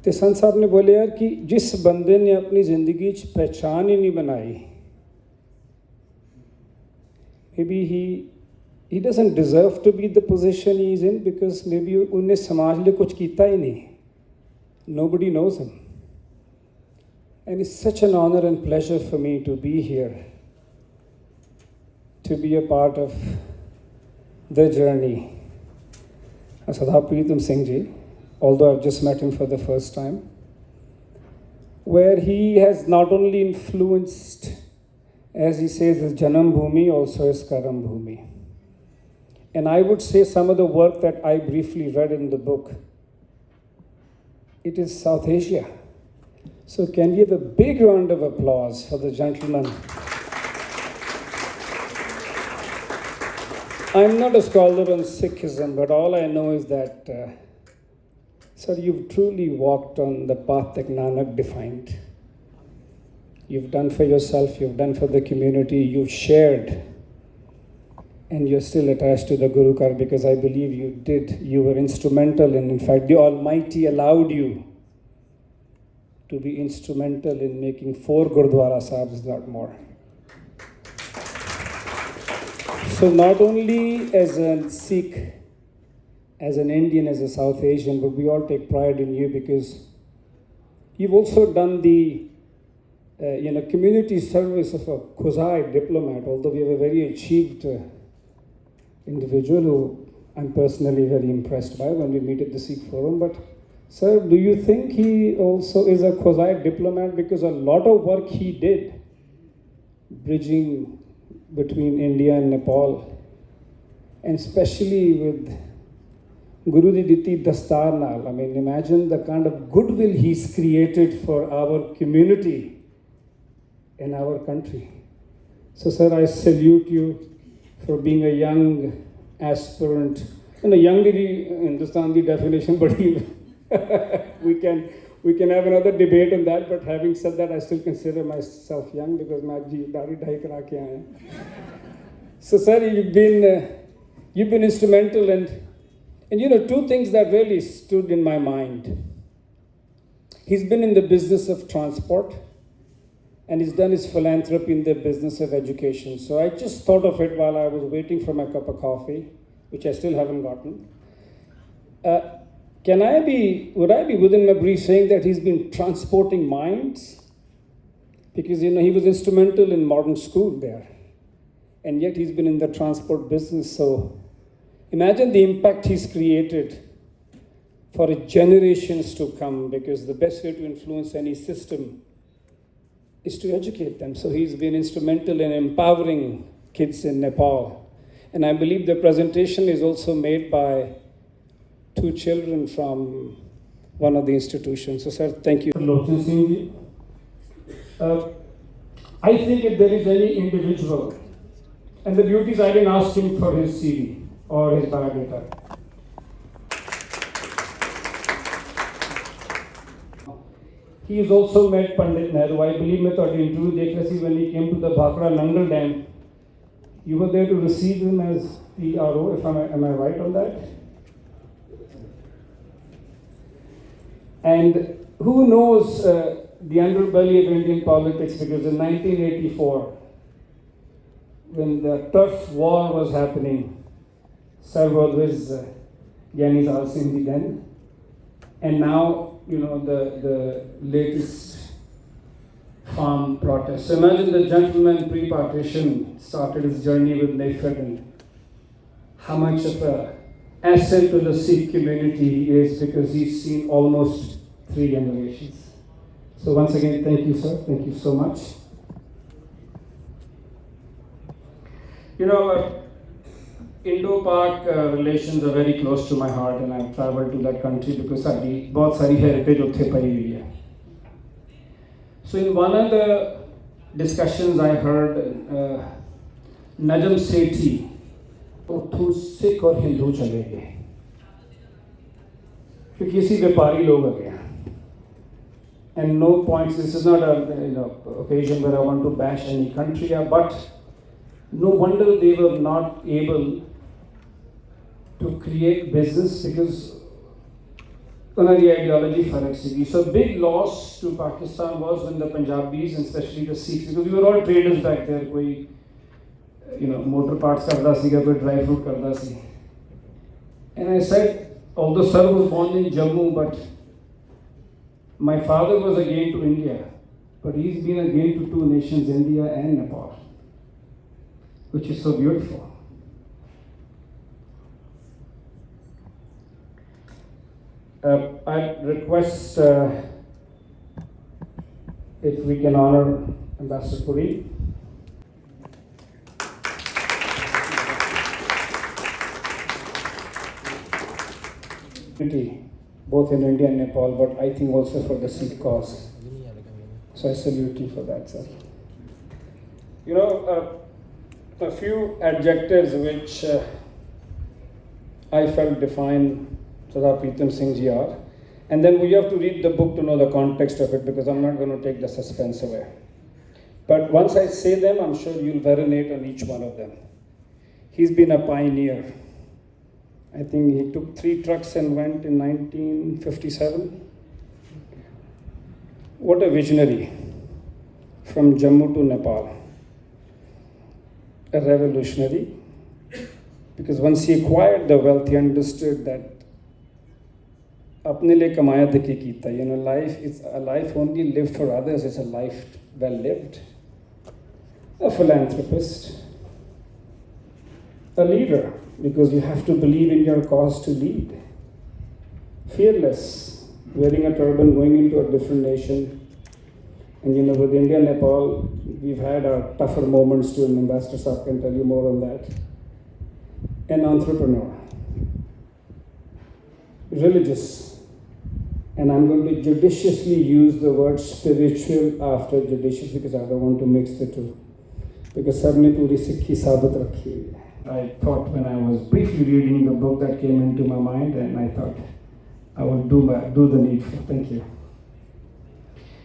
तो संत साहब ने बोले यार कि जिस बंदे ने अपनी ज़िंदगी च पहचान ही नहीं बनाई, maybe he doesn't deserve to be the position he is in because maybe उन्हें समाज लिए कुछ कीता ही नहीं. Nobody knows him. And it's such an honor and pleasure for me to be here, to be a part of the journey. Sardar Pritam Singh ji, although I've just met him for the first time, where he has not only influenced, as he says, his Janam Bhumi, also his Karam Bhumi. And I would say some of the work that I briefly read in the book, it is South Asia. So can we have a big round of applause for the gentleman? I'm not a scholar on Sikhism, but all I know is that, sir, you've truly walked on the path that Nanak defined. You've done for yourself, you've done for the community, you've shared, and you're still attached to the Guru Kar because I believe you were instrumental, and in fact, the Almighty allowed you to be instrumental in making 4 Gurdwara Sahibs, not more. So not only as a Sikh, as an Indian, as a South Asian, but we all take pride in you because you've also done the community service of a Khuzai diplomat, although we have a very achieved individual who I'm personally very impressed by when we meet at the Sikh Forum. But sir, do you think he also is a Khuzai diplomat? Because a lot of work he did, bridging between India and Nepal, and especially with Guru Di Diti Dastar Nal. I mean, imagine the kind of goodwill he's created for our community in our country. So sir, I salute you for being a young aspirant. And a young Hindustani definition, but we can have another debate on that. But having said that, I still consider myself young because मैं जी दाढ़ी ढाई करा के आया. So sir, you've been instrumental, and two things that really stood in my mind. He's been in the business of transport, and he's done his philanthropy in the business of education. So I just thought of it while I was waiting for my cup of coffee, which I still haven't gotten. Would I be within my brief saying that he's been transporting minds? Because, he was instrumental in modern school there. And yet he's been in the transport business. So imagine the impact he's created for generations to come, because the best way to influence any system is to educate them. So he's been instrumental in empowering kids in Nepal. And I believe the presentation is also made by 2 children from one of the institutions. So sir, thank you. Lochan Singh ji. I think if there is any individual, and the beauty is I didn't ask him for his CV or his biodata. He has also met Pandit Nehru. I believe मैं तो interview देख रही थी when he came to the Bhakra Nangal Dam. You were there to receive him as PRO, am I right on that? And who knows the underbelly of Indian politics, because in 1984, when the turf war was happening, Sir was with Gyani Sahib Singh then, and now, the latest farm protest. So imagine the gentleman pre-partition started his journey with Nepal, and how much of an asset to the Sikh community he is, because he's seen almost 3 generations. So once again, thank you, sir. Thank you so much. Indo-Pak relations are very close to my heart, and I've traveled to that country because बहुत सारी heritage उत्थे पई हुई है. So in one of the discussions I heard Najam Sethi, उत्थों सिख और हिंदू चले गए क्योंकि इसी व्यापारी लोग आ गए. And no points, this is not a occasion where I want to bash any country, but no wonder they were not able to create business, because ਉਹਨਾਂ ਦੀ ideology ਫਰਕ ਸੀਗੀ. So big loss to Pakistan was when the Punjabis and especially the Sikhs, because we were all traders back there. ਕੋਈ motor parts ਕਰਦਾ ਸੀਗਾ, ਕੋਈ dry fruit ਕਰਦਾ ਸੀ. And I said, although sir was born in Jammu, but my father was again to India, but he's been again to two nations, India and Nepal, which is so beautiful. I request if we can honor Ambassador Puri. Both in India and Nepal, but I think also for the Sikh cause. So I salute you for that, sir. A few adjectives which I felt define Sardar Pritam Singh ji are, and then we have to read the book to know the context of it, because I'm not going to take the suspense away. But once I say them, I'm sure you'll marinate on each one of them. He's been a pioneer. I think he took 3 trucks and went in 1957. What a visionary. From Jammu to Nepal. A revolutionary. Because once he acquired the wealth, he understood that apne liye kamaya de ke kita. Life is a life only lived for others. It's a life well lived. A philanthropist. A leader. Because you have to believe in your cause to lead. Fearless, wearing a turban, going into a different nation. And with India and Nepal, we've had our tougher moments too, and Ambassador Saab can tell you more on that. An entrepreneur. Religious. And I'm going to judiciously use the word spiritual after judicious, because I don't want to mix the two. Because sabne puri Sikhi sabat rakhi hai. I thought when I was briefly reading the book, that came into my mind, and I thought I will do the needful. Thank you.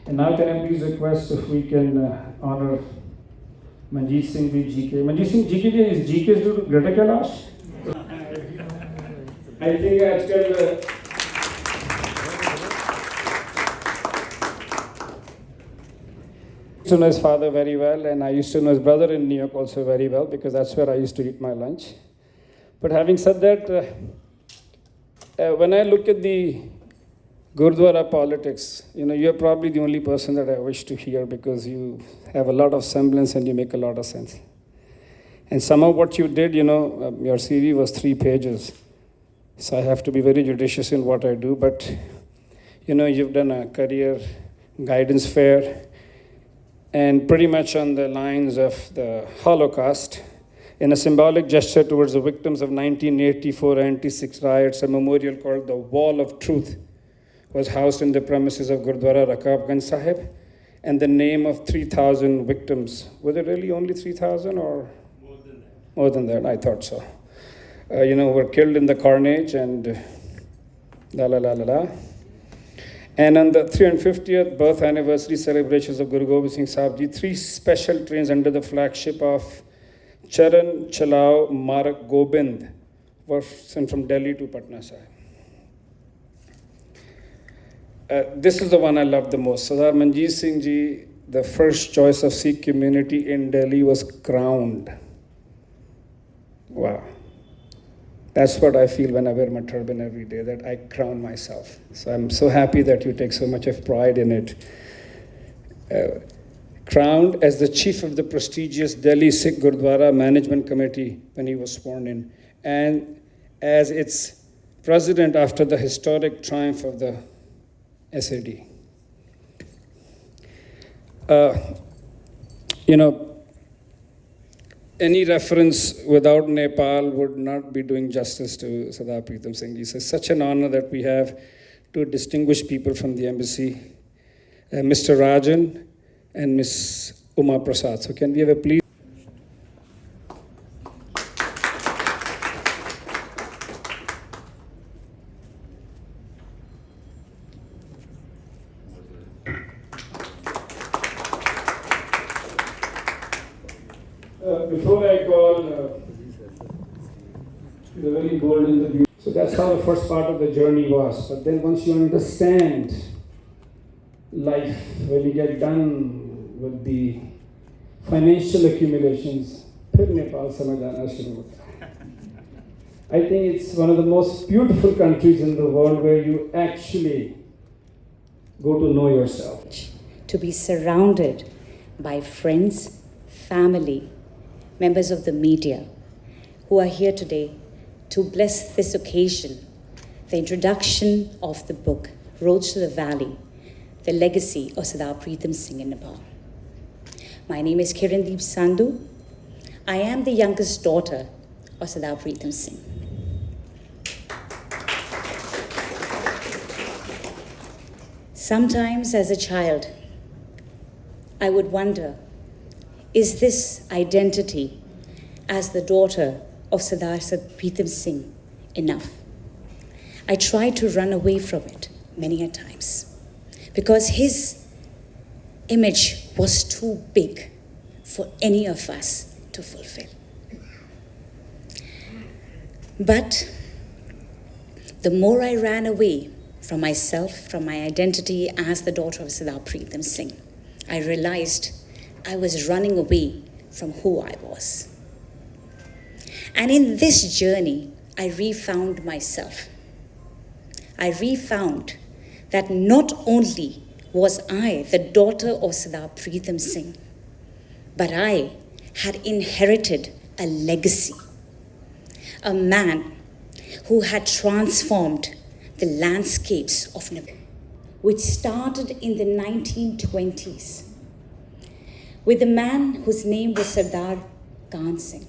And now can I please request if we can honor Manjeet Singh ji GK. Manjeet Singh GK is GK is due to Greater Kailash? I think आजकल I used to know his father very well, and I used to know his brother in New York also very well, because that's where I used to eat my lunch. But having said that, when I look at the Gurdwara politics, you're probably the only person that I wish to hear, because you have a lot of semblance and you make a lot of sense. And some of what you did, your CV was 3 pages. So I have to be very judicious in what I do. But, you've done a career guidance fair, and pretty much on the lines of the Holocaust, in a symbolic gesture towards the victims of 1984 anti-Sikh riots, a memorial called the Wall of Truth was housed in the premises of Gurdwara Rakabganj Sahib, and the name of 3,000 victims. Were there really only 3,000 or? More than that, I thought so. Were killed in the carnage, and la. And on the 350th birth anniversary celebrations of Guru Gobind Singh Sahib Ji, 3 special trains under the flagship of Charan Chalao Marak Gobind were sent from Delhi to Patna Sahib. This is the one I love the most. Sardar Manjeet Singh Ji, the first choice of Sikh community in Delhi, was crowned. Wow. That's what I feel when I wear my turban every day, that I crown myself. So I'm so happy that you take so much of pride in it. Crowned as the chief of the prestigious Delhi Sikh Gurdwara Management Committee when he was sworn in, and as its president after the historic triumph of the SAD. Any reference without Nepal would not be doing justice to Sardar Pritam Singh Ji. So it's such an honor that we have 2 distinguished people from the embassy, Mr. Rajan and Ms. Uma Prasad. So can we have a please? Before I call the very bold and the beautiful So that's how the first part of the journey was. But then once you understand life, when you get done with the financial accumulations, फिर नेपाल समझ आना शुरू होता है. I think it's one of the most beautiful countries in the world where you actually go to know yourself. To be surrounded by friends, family, members of the media who are here today to bless this occasion, the introduction of the book, Roads to the Valley, the legacy of Sardar Pritam Singh in Nepal. My name is Kiran Sandhu. I am the youngest daughter of Sardar Pritam Singh. Sometimes as a child, I would wonder, is this identity as the daughter of Sardar Pritam Singh enough? I tried to run away from it many a times because his image was too big for any of us to fulfill. But the more I ran away from myself, from my identity as the daughter of Sardar Pritam Singh, I realized I was running away from who I was. And in this journey, I refound myself. I refound that not only was I the daughter of Sardar Pritam Singh, but I had inherited a legacy, a man who had transformed the landscapes of Nepal, which started in the 1920s with a man whose name was Sardar Khan Singh,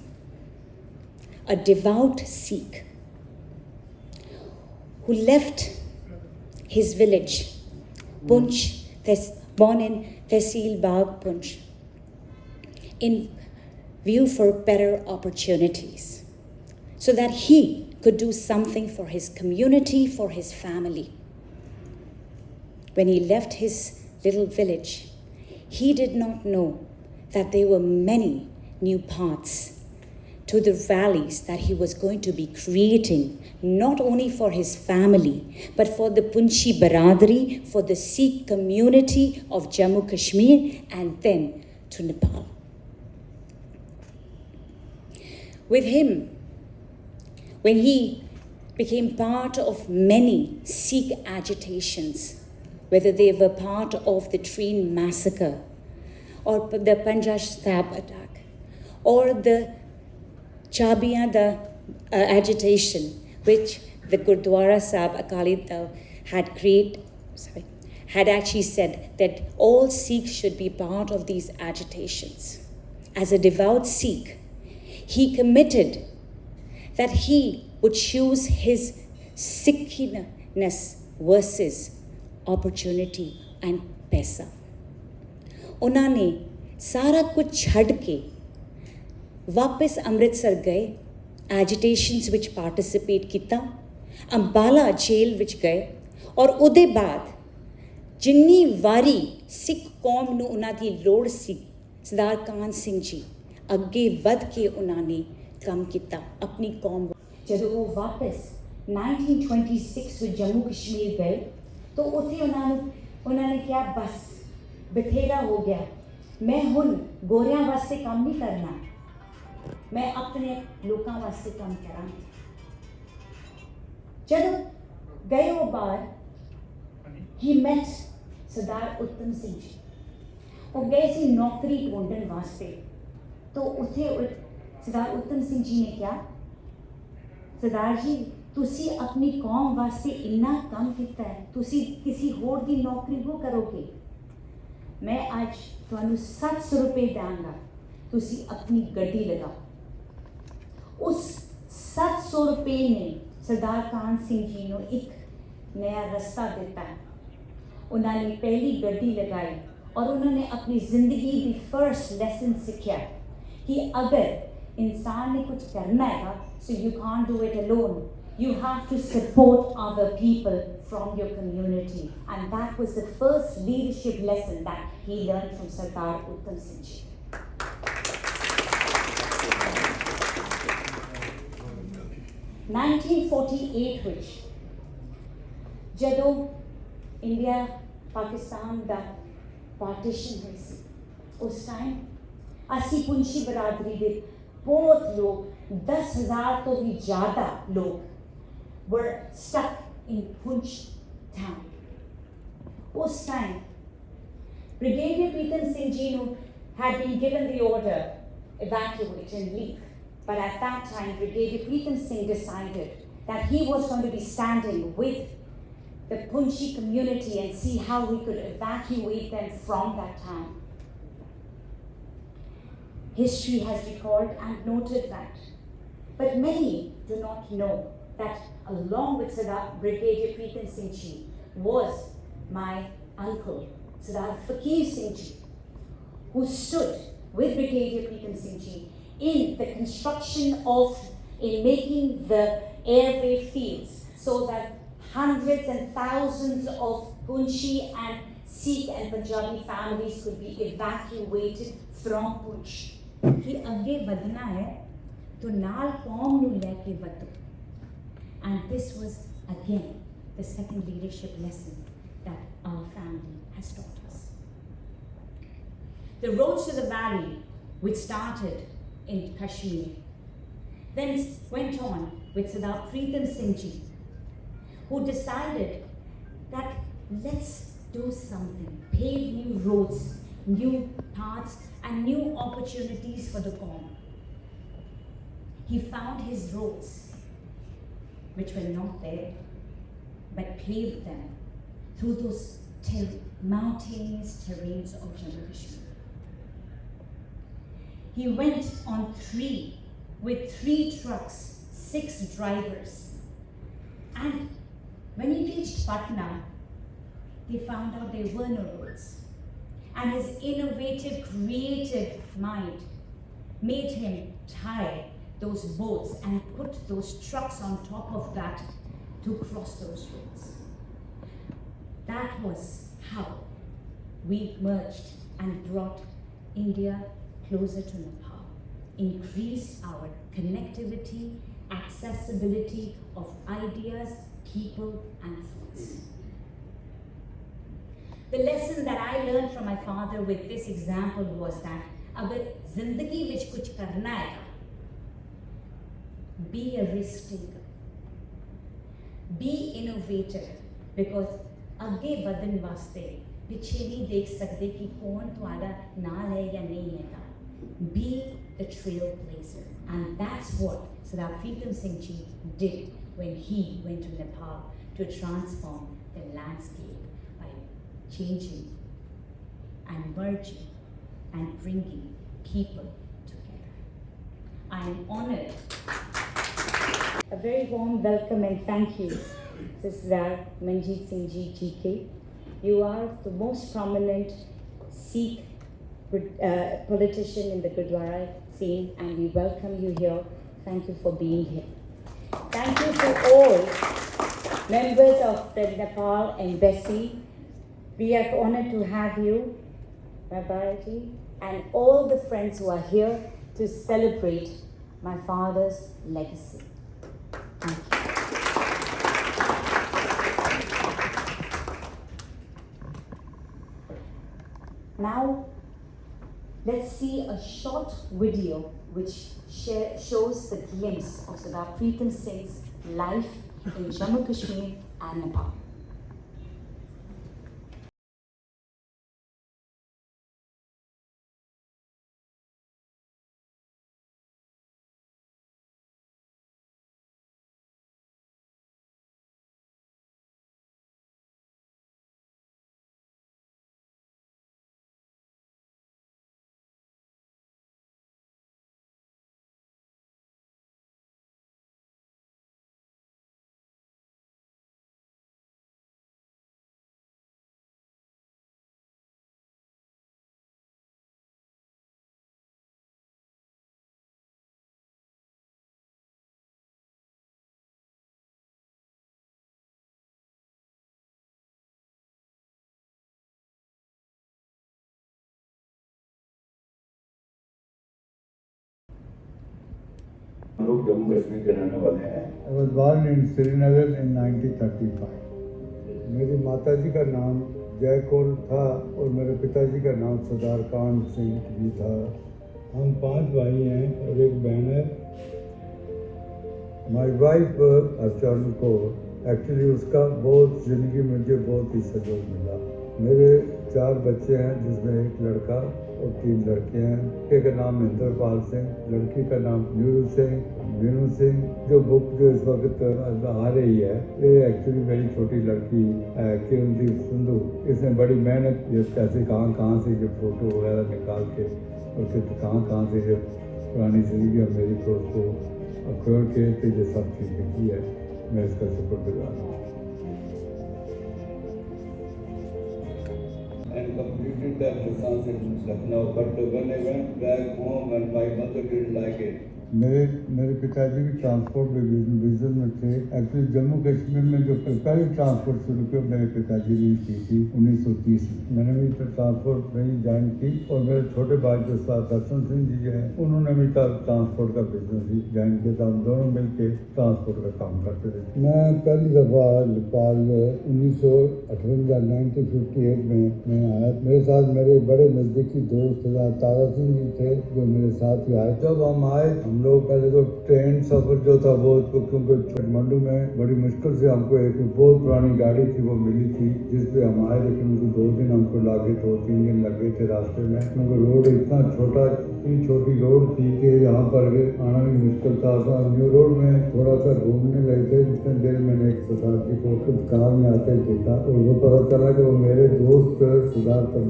a devout Sikh who left his village, Punch, born in Tehsil Bagh, Punch, in view for better opportunities, so that he could do something for his community, for his family. When he left his little village, he did not know that there were many new paths to the valleys that he was going to be creating, not only for his family, but for the Punchi Baradari, for the Sikh community of Jammu Kashmir, and then to Nepal. With him, when he became part of many Sikh agitations, whether they were part of the train massacre, or the Punjab stab attack, or the Chabiyan, the agitation, which the Gurdwara Sahib Akali Dal had actually said that all Sikhs should be part of these agitations. As a devout Sikh, he committed that he would choose his Sikhness versus opportunity and पैसा. उन्होंने सारा कुछ छड़ के वापस अमृतसर गए, agitations विच participate किया, Ambala jail विच गए, और उदे बाद जिन्नी वारी सिख कौम नूं उन्हां दी लोड़ सी, सरदार कान सिंह जी अगे वध के उन्होंने काम किया अपनी कौम. जदों वो वापस 1926 ਵਿੱਚ जम्मू कश्मीर गए तो उत्थे उन्होंने क्या बस बथेरा हो गया, मैं हुण गोरियां वास्ते काम नहीं करना, मैं अपने लोगों वास्ते काम करा. जदों गए वो बाहर, he met सरदार उत्तम सिंह जी. वो गए सी नौकरी ढूंढण वास्ते, तो उत्थे सरदार उत्तम सिंह जी ने क्या, सरदार जी तुसी अपनी कौम वास्ते इन्ना काम किया है, तुसी किसी होर दी नौकरी वो करोगे, मैं आज तुहानू 700 रुपये देंगा, तुसी अपनी गड्डी लगाओ. उस 700 रुपये ने सरदार कान सिंह जी ने एक नया रास्ता दिता. उन्होंने पहली गड्डी लगाई और उन्होंने अपनी ज़िंदगी की फर्स्ट लेसन सीखा कि अगर इंसान ने कुछ करना है, so you can't do it alone. You have to support other people from your community. And that was the first leadership lesson that he learned from Sardar Uttam Singh ji. 1948 ਵਿੱਚ ਜਦੋਂ ਇੰਡੀਆ ਪਾਕਿਸਤਾਨ ਦਾ partition ਹੋਈ ਸੀ ਉਸ time ਅਸੀਂ ਪੁੰਛੀ ਬਰਾਦਰੀ ਦੇ ਬਹੁਤ ਲੋਕ 10,000 ਤੋਂ ਵੀ ਜ਼ਿਆਦਾ ਲੋਕ were stuck in Punch town. Us time, Brigadier Pritam Singh ji had been given the order evacuate and leave. But at that time, Brigadier Pritam Singh decided that he was going to be standing with the Punchi community and see how we could evacuate them from that town. History has recorded and noted that. But many do not know that along with Sardar Brigadier Pritam Singh ji was my uncle, Sardar Fakir Singh ji, who stood with Brigadier Pritam Singh ji in the construction of, in making the airway fields so that hundreds and thousands of Punchi and Sikh and Punjabi families could be evacuated from Punch. कि आगे बढ़ना है तो नाल कौम नू लेके बढ़ो. And this was again the second leadership lesson that our family has taught us. The roads to the valley, which started in Kashmir, then went on with Sardar Pritam Singh ji, who decided that let's do something, pave new roads, new paths, and new opportunities for the Qawm. He found his roads, which were not there, but paved them through those mountainous terrains of Jammu Kashmir. He went on with three trucks, 6 drivers. And when he reached Patna, they found out there were no roads. And his innovative, creative mind made him tie those boats and put those trucks on top of that to cross those roads. That was how we merged and brought India closer to Nepal, increased our connectivity, accessibility of ideas, people, and thoughts. The lesson that I learned from my father with this example was that अगर जिंदगी विच कुछ करना है, be a risk taker, be innovative, because आगे बढ़न वास्ते पीछे नहीं देख सकते कि कौन तुम्हारा नाल है या नहीं है. Be the trailblazer, and that's what Sardar Pritam Singh ji did when he went to Nepal to transform the landscape by changing and merging and bringing people together. I am honored. A very warm welcome and thank you, Sardar Manjeet Singh ji GK. You are the most prominent Sikh politician in the Gurdwara scene, and we welcome you here. Thank you for being here. Thank you to all members of the Nepal Embassy. We are honored to have you, Babaji, and all the friends who are here to celebrate my father's legacy. Thank you. Now, let's see a short video which shows the glimpse of Sardar Pritam Singh's life in Jammu Kashmir and Nepal. हम लोग जम्मू कश्मीर के रहने वाले हैं। I was born in Srinagar in 1935. मेरी माताजी का नाम जय कौर था और मेरे पिताजी का नाम सरदार कान सिंह भी था। हम 5 भाई हैं और एक बहन है। My wife अर्चन को एक्चुअली उसका बहुत ज़िंदगी में मुझे बहुत ही सहयोग मिला। मेरे 4 बच्चे हैं जिसमें एक लड़का और 3 लड़कियां हैं। लड़के का नाम इंद्रपाल सिंह, लड़की का नाम मीनू सिंह। जो बुक जो इस वक्त आ रही है ये एक्चुअली मेरी छोटी लड़की किरण सिंधु। इसने बड़ी मेहनत ये कैसे कहाँ से ये फोटो वगैरह निकाल के और फिर कहाँ से ये पुरानी जिंदगी और मेरी को उसको अखोड़ के तो ये सब चीज़ लिखी है। मैं इसका शुक्रगुजार हूँ। And completed their licence in Lucknow, but when I went back home and my mother didn't like it. मेरे पिताजी भी ट्रांसपोर्ट डिवीजन में थे। एक्चुअली जम्मू कश्मीर में जो पहली ट्रांसपोर्ट शुरू की मेरे पिताजी ने की थी 1930 में। मैंने भी ट्रांसपोर्ट में ज्वाइन की और मेरे छोटे भाई जो दर्शन सिंह जी हैं उन्होंने भी ट्रांसपोर्ट का बिजनेस ही ज्वाइन किया था। हम दोनों मिलकर ट्रांसपोर्ट का काम करते थे। मैं पहली दफ़ा नेपाल 1958 में मैं आया। मेरे साथ मेरे बड़े नज़दीकी दोस्त तारा सिंह जी थे जो मेरे साथ ही आए। जब हम आए हम लोग पहले तो ट्रेन सफर जो था वो क्योंकि काठमांडू में बड़ी मुश्किल से हमको एक बहुत पुरानी गाड़ी थी वो मिली थी जिस पे हम आए, लेकिन उनको 2 दिन हमको लगे, 2-3 दिन लगे थे रास्ते में क्योंकि रोड इतना छोटी रोड थी कि यहाँ पर आना भी मुश्किल था। तो न्यू रोड में थोड़ा सा घूमने लगे थे। जितने देर मैंने एक सरदार जी को खुद कार में आते देखा और वो पता चला कि वो मेरे दोस्त सरदार सिंह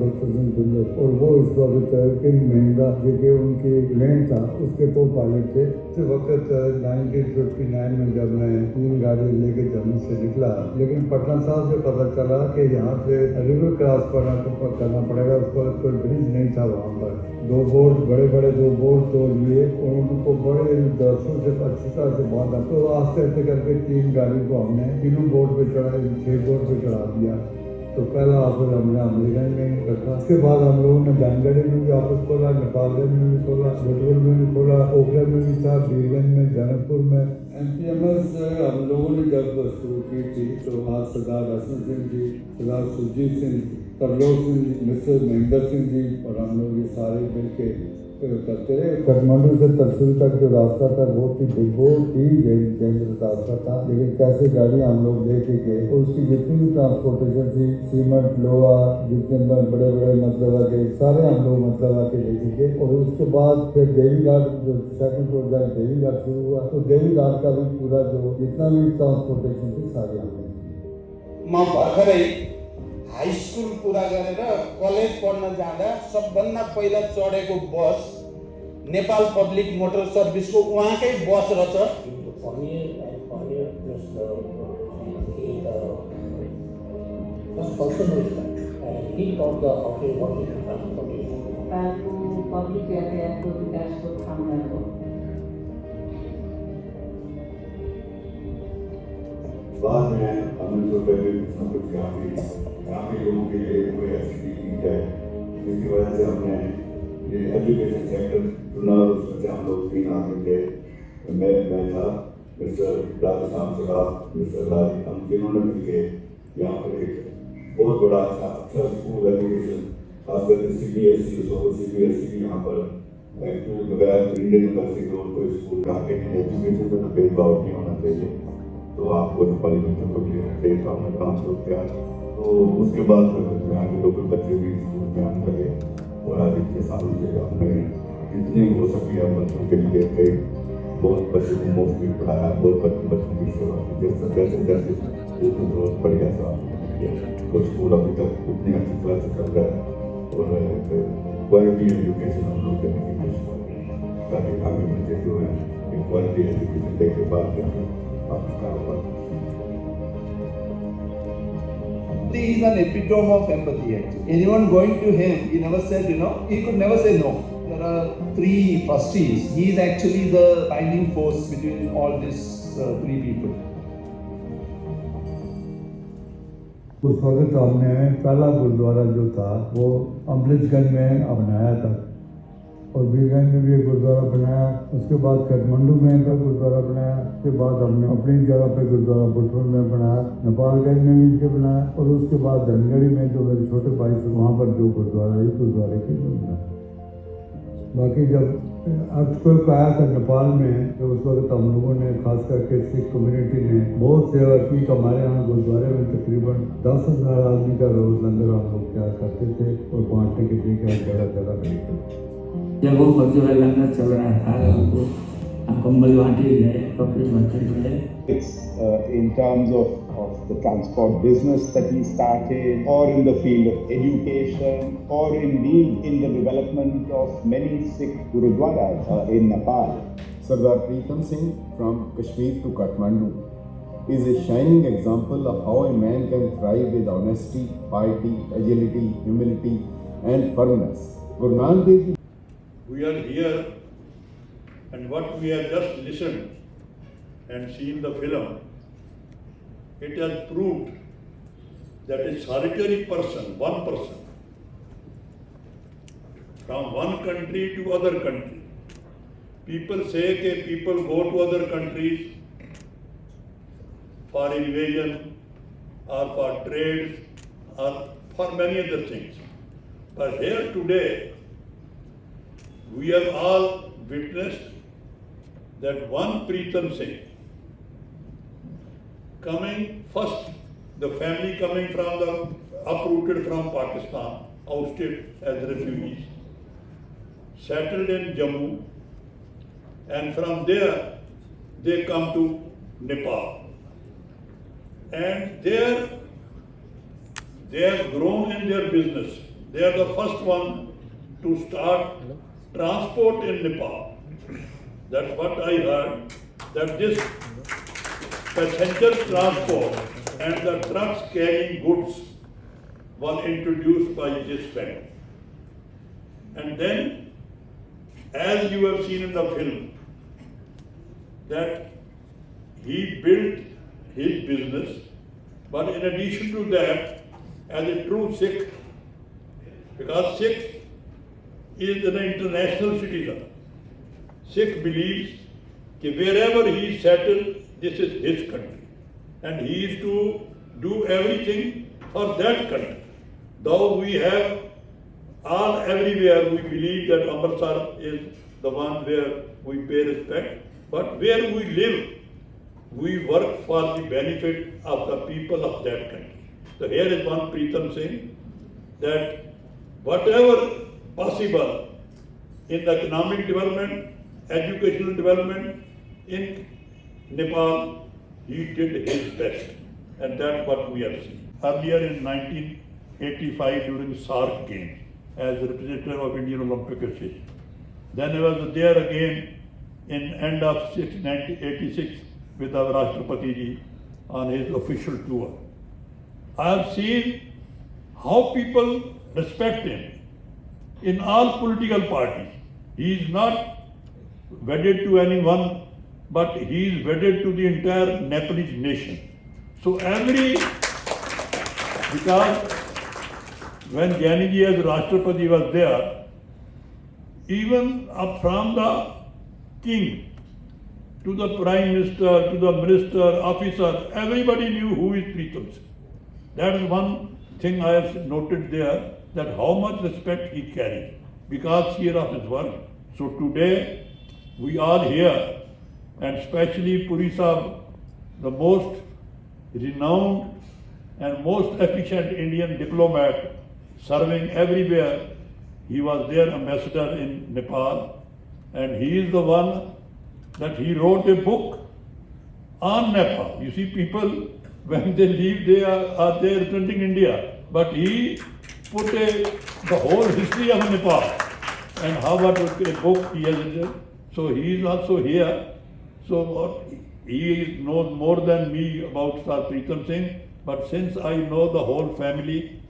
और वो इस वक्त किंग महिंद्रा जो कि उनकी लेन था उसके को पायलट थे। उस वक्त 1959 में जब मैं 3 गाड़ी लेके जम्मू से निकला, लेकिन पटना साहब से पता चला कि यहाँ से रिवर क्रॉस करना पड़ेगा। उस पर कोई ब्रिज नहीं था। वहाँ पर 2 बोर्ड बड़े 2 बोर्ड तो लिए और उनको बड़े दर्शों से अच्छी तरह से बांधा। तो आस्ते आस्ते करके 3 गाड़ी को हमने तीनों बोर्ड पे चढ़ा 6 बोर्ड पे चढ़ा दिया। तो पहला ऑफिस हमने अमरीगंज में रखा। उसके बाद हम लोगों ने जानगढ़ी में भी ऑफिस खोला, नेपालगंज में भी खोला, बुटवल में भी खोला, ओखला में भी था, बीरगंज में, जनकपुर में। MPMS हम लोगों ने जब शुरू की थी तो आज सरदार हसन सिंह जी, सरदार सुरजीत सिंह, तरलोक सिंह जी, मिस्टर महेंद्र सिंह जी और हम लोग ये सारे मिलके करते रहे। काठमांडू से तहसील तक जो रास्ता था बहुत ही डेंजरस रास्ता था, लेकिन कैसे गाड़ी हम लोग लेके गए और उसकी जितनी भी ट्रांसपोर्टेशन थी सीमेंट लोहा जितने बड़े मतलब आके सारे हम लोग मतलब आके लेके गए। और उसके बाद फिर देवी घाट जो सेकंड फ्लोर देवी घाट शुरू हुआ तो देवी घाट का भी पूरा जो जितना भी ट्रांसपोर्टेशन थी सारी हमने म भर्खरै हाई स्कुल पुरा गरेर कलेज पढ्न जाँदा सबभन्दा पहिला चढेको बस नेपाल पब्लिक मोटर सर्भिसको उहाँकै बस रहेछ। बाद में हमने जो पहले कुछ यहाँ के लोगों के लिए कोई ऐसी चीज है जिसकी वजह से हमने ये एजुकेशन सेक्टर चुना। उसमें से हम लोग 3 आदमी थे। मैं था, मिस्टर राजस्थान सरदार, मिस्टर राज, हम तीनों ने मिलकर यहाँ पर एक बहुत बड़ा अच्छा स्कूल एजुकेशन खासकर CBSE भी यहाँ पर एक्चुअली बगैर इंडियन यूनिवर्सिटी और कोई स्कूल का एजुकेशन में भेदभाव नहीं होना चाहिए। तो आपको नेपाली बच्चों को लिए तो हमने काम शुरू किया। तो उसके बाद यहाँ के लोकल बच्चे भी स्कूल में आने लगे और आज इतने सालों से हमने जितनी हो सके हम बच्चों के लिए कई बहुत बच्चों को मुफ्त भी पढ़ाया, बहुत बच्चों की सेवा की। जैसे जरूरत पड़ी ऐसा तो स्कूल अभी तक इतनी अच्छी तरह से चल रहा है और क्वालिटी एजुकेशन हम लोग देने की कोशिश कर रहे हैं ताकि आगे बच्चे जो है क्वालिटी एजुकेशन देने के बाद He is an epitome of empathy actually. Anyone going to him, he never said, he could never say no. There are 3 trustees. He is actually the binding force between all these 3 people. उस वक्त हमने पहला गुरुद्वारा जो था वो अमृतगंज में बनाया था और बीरगंज में भी एक गुरुद्वारा बनाया, उसके बाद काठमांडू में एक गुरुद्वारा बनाया, उसके बाद हमने अपनी जगह पे गुरुद्वारा बुटवल में बनाया, नेपालगंज में भी इनके बनाया और उसके बाद धनगढ़ी में जो मेरे छोटे भाई थे वहाँ पर जो गुरुद्वारा है गुरुद्वारे के लिए बनाया। बाकी जब अर्थक्वेक आया था नेपाल में तो उस वक्त हम लोगों ने खास करके सिख कम्युनिटी ने बहुत सेवा की। हमारे यहाँ गुरुद्वारे में तकरीबन 10,000 आदमी का रोज लंगर हम लोग क्या करते थे और बांटने के लिए क्या जगह जगह भेजते थे। जब वो बच्चों लंगर चल रहा था हमको कंबल बांटे गए, कपड़े बांटे गए। It's in terms of the transport business that he started, or in the field of education, or indeed in the development of many Sikh gurudwaras in Nepal. Sardar Pritam Singh from Kashmir to Kathmandu is a shining example of how a man can thrive with honesty, piety, agility, humility and firmness. Guru Nanak Dev Ji. We are here, and what we have just listened and seen the film, it has proved that a solitary person, one person, from one country to other country. People say that people go to other countries for invasion or for trade or for many other things. But here today, we have all witnessed that one Pritam Singh coming first, the family coming from the uprooted from Pakistan, ousted as refugees, settled in Jammu, and from there they come to Nepal. And there they have grown in their business. They are the first one to start transport in Nepal. That's what I heard, that this passenger transport and the trucks carrying goods was introduced by this family. And then, as you have seen in the film, that he built his business, but in addition to that, as a true Sikh, because Sikh is an international citizen. Sikh believes that wherever he is settled, this is his country. And he is to do everything for that country. Though we have all everywhere, we believe that Amritsar is the one where we pay respect. But where we live, we work for the benefit of the people of that country. So here is one Pritam Singh, that whatever possible in the economic development, educational development in Nepal, he did his best. And that's what we have seen. Earlier in 1985 during SARC Games as representative of Indian Olympic Association. Then I was there again in end of 1986 with our Rashtrapati Ji on his official tour. I have seen how people respect him in all political parties. He is not wedded to anyone, but he is wedded to the entire Nepalese nation. So because when Janiji as Rashtrapati was there, even up from the king to the prime minister, to the minister, officer, everybody knew who is Pritam Singh. That is one thing I have noted there, that how much respect he carried because here of his work. So today, we all here, and especially Puri Sahib, the most renowned and most efficient Indian diplomat, serving everywhere. He was their ambassador in Nepal, and he is the one that he wrote a book on Nepal. You see, people, when they leave, they are they representing India, but he put the whole history of Nepal and how about a book he has written. So he is also here. So he knows more than me about Sir Pritam Singh, but since I know the whole family,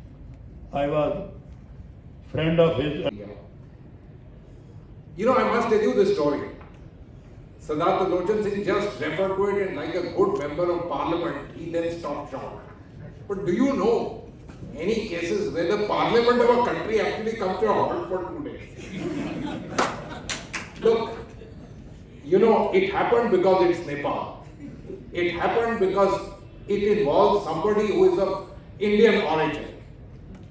I was friend of his. You know, I must tell you this story. Sardar Lochan Singh just referred to it, and like a good member of parliament, he then stopped short. But do you know, any cases where the parliament of a country actually comes to a halt for 2 days. Look, you know, it happened because it's Nepal. It happened because it involves somebody who is of Indian origin.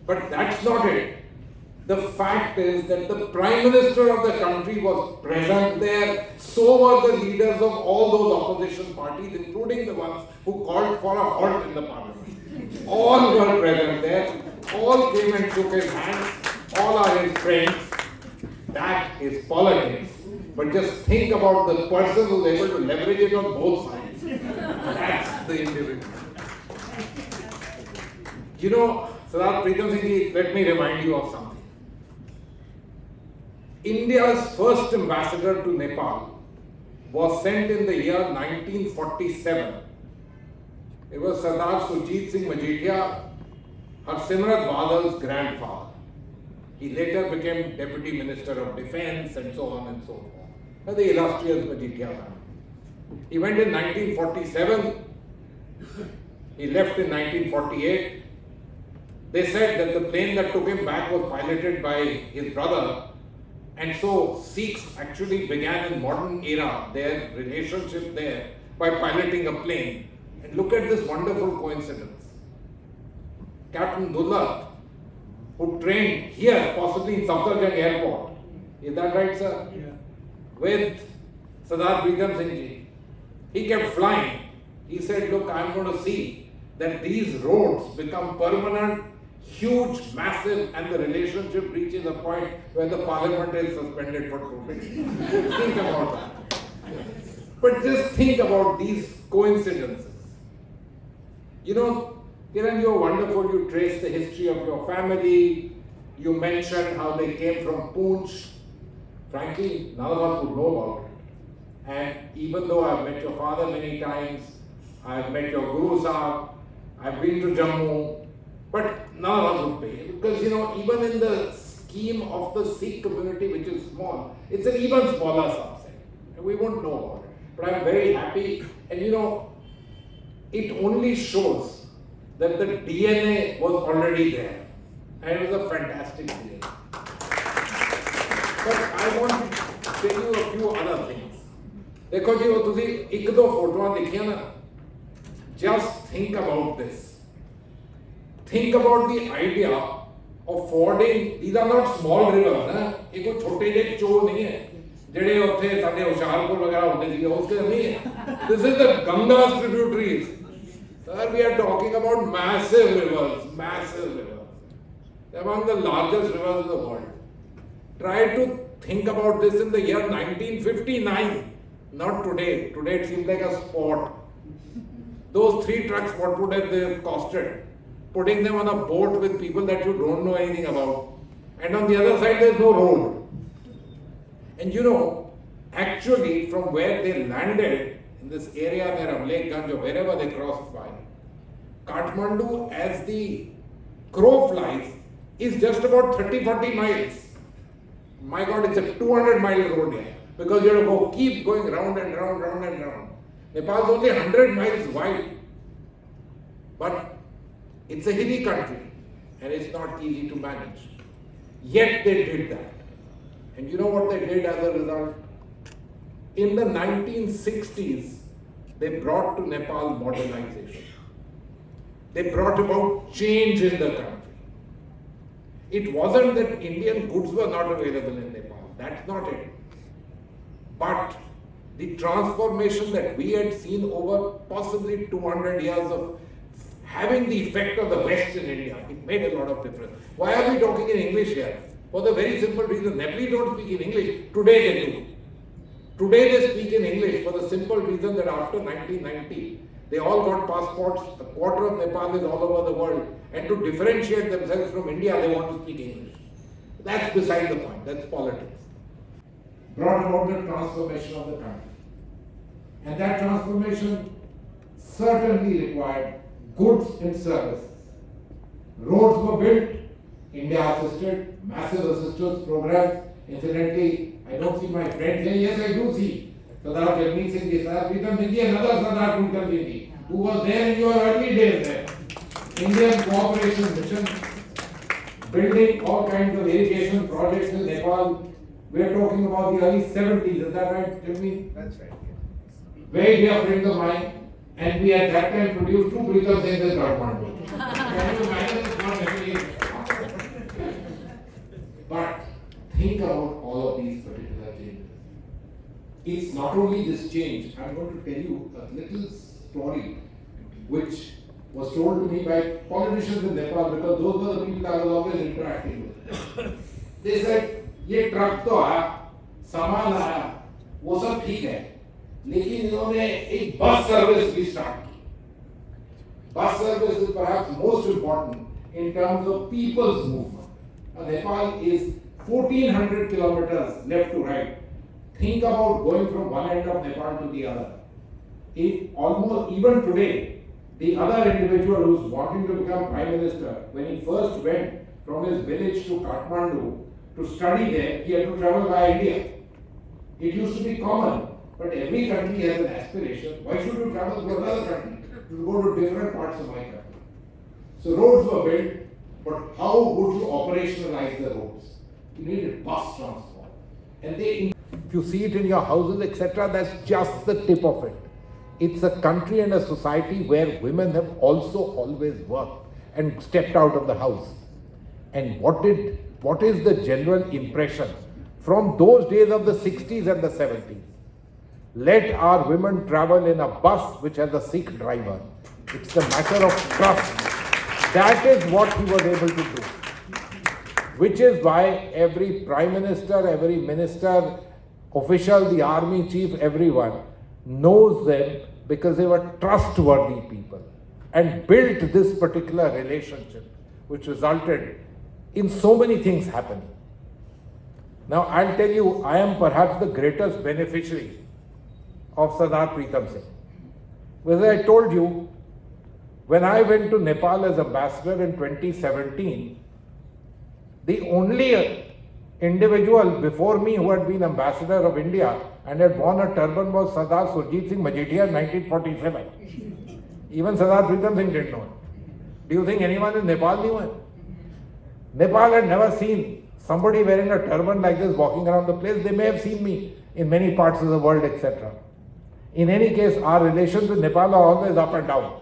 But that's not it. The fact is that the Prime Minister of the country was present there, so were the leaders of all those opposition parties, including the ones who called for a halt in the parliament. All were present there, all came and shook his hands, all are his friends. That is politics. But just think about the person who's able to leverage it on both sides. That's the individual. You know, Sardar Pritam Singh, let me remind you of something. India's first ambassador to Nepal was sent in the year 1947. It was Sardar Surjit Singh Majithia, Harsimrat Balal's grandfather. He later became Deputy Minister of Defence and so on and so forth. The illustrious Majithia family. He went in 1947. He left in 1948. They said that the plane that took him back was piloted by his brother. And so Sikhs actually began in modern era their relationship there by piloting a plane. And look at this wonderful coincidence. Captain Dullat, who trained here, possibly in Safdarjung Airport, is that right, sir? Yeah. With Sardar Pritam Singh ji. He kept flying. He said, look, I'm going to see that these roads become permanent, huge, massive, and the relationship reaches a point where the parliament is suspended for 2 days. Think about that. But just think about these coincidences. You know, Kiran, you're wonderful. You trace the history of your family. You mentioned how they came from Poonch. Frankly, none of us would know about it. And even though I've met your father many times, I've met your Guru Sahib, I've been to Jammu, but none of us would pay. Because, you know, even in the scheme of the Sikh community, which is small, it's an even smaller subset. And we won't know about it. But I'm very happy. And, you know, it only shows that the DNA was already there. And it was a fantastic DNA. But I want to tell you a few other things. देखो जी वो तुसी एक दो फोटोआं देखियां ना, just think about this. Think about the idea of fording. These are not small rivers, ना? ये कोई छोटे जे चो नहीं है. जेड़े उत्थे साडे होशियारपुर वगैरह होते थे उसके नहीं है. This is the Ganga's tributaries. Sir, we are talking about massive rivers, among the largest rivers in the world. Try to think about this in the year 1959. Not today. Today it seems like a sport. Those 3 trucks, what would have they costed? Putting them on a boat with people that you don't know anything about. And on the other side there is no road. And you know, actually from where they landed, in this area near Amlekhganj or wherever they crossed by, Kathmandu, as the crow flies, is just about 30-40 miles. My God, it's a 200-mile road here. Because you have to keep going round and round, round and round. Nepal is only 100 miles wide. But it's a hilly country. And it's not easy to manage. Yet they did that. And you know what they did as a result? In the 1960s, they brought to Nepal modernization. They brought about change in the country. It wasn't that Indian goods were not available in Nepal. That's not it. But the transformation that we had seen over possibly 200 years of having the effect of the West in India, it made a lot of difference. Why are we talking in English here? For the very simple reason, Nepalese don't speak in English. Today they do. Today they speak in English for the simple reason that after 1990, they all got passports. A quarter of Nepal is all over the world. And to differentiate themselves from India, they want to speak English. That's beside the point. That's politics. Brought about the transformation of the country. And that transformation certainly required goods and services. Roads were built, India assisted, massive assistance programs. Incidentally, I don't see my friends here. Yes, I do see. Sardar Jagmeet Singh, Sardar Pritam Singh, another Sardar Pritam Singh, who was there in your early days there. Indian cooperation mission, building all kinds of irrigation projects in Nepal. We are talking about the early 70s, is that right, Jimmy? That's right. Very dear friends of mine, and we at that time produced 2 Pritam Singhs in Kathmandu. Can you imagine? It's not really. But think about all of these particular changes. It's not only this change. I'm going to tell you a little story which was told to me by politicians in Nepal, because those were the people I was always interacting with. They said, ये truck तो आया, सामान आया, वो सब ठीक है, लेकिन इन्होंने एक बस सर्विस भी स्टार्ट की. Bus service is perhaps most important in terms of people's movement. Nepal is 1400 kilometers left to right. Think about going from one end of Nepal to the other. Almost even today, the other individual who's wanting to become Prime Minister, when he first went from his village to Kathmandu to study there, he had to travel via India. It used to be common, but every country has an aspiration. Why should you travel to another country? To go to different parts of my country. So roads were built, but how would you operationalize the roads? You needed bus transport. And if you see it in your houses, etc., that's just the tip of it. It's a country and a society where women have also always worked and stepped out of the house. And what is the general impression from those days of the 60s and the 70s? Let our women travel in a bus which has a Sikh driver. It's a matter of trust. That is what he was able to do. Which is why every prime minister, every minister, official, the army chief, everyone knows them because they were trustworthy people and built this particular relationship which resulted in so many things happening. Now I'll tell you, I am perhaps the greatest beneficiary of Sardar Pritam Singh. As I told you, when I went to Nepal as ambassador in 2017, the only individual before me who had been ambassador of India and had worn a turban was Sardar Surjit Singh Majidhia in 1947. Even Sardar Pritam Singh didn't know it. Do you think anyone in Nepal knew it? Nepal had never seen somebody wearing a turban like this walking around the place. They may have seen me in many parts of the world, etc. In any case, our relations with Nepal are always up and down.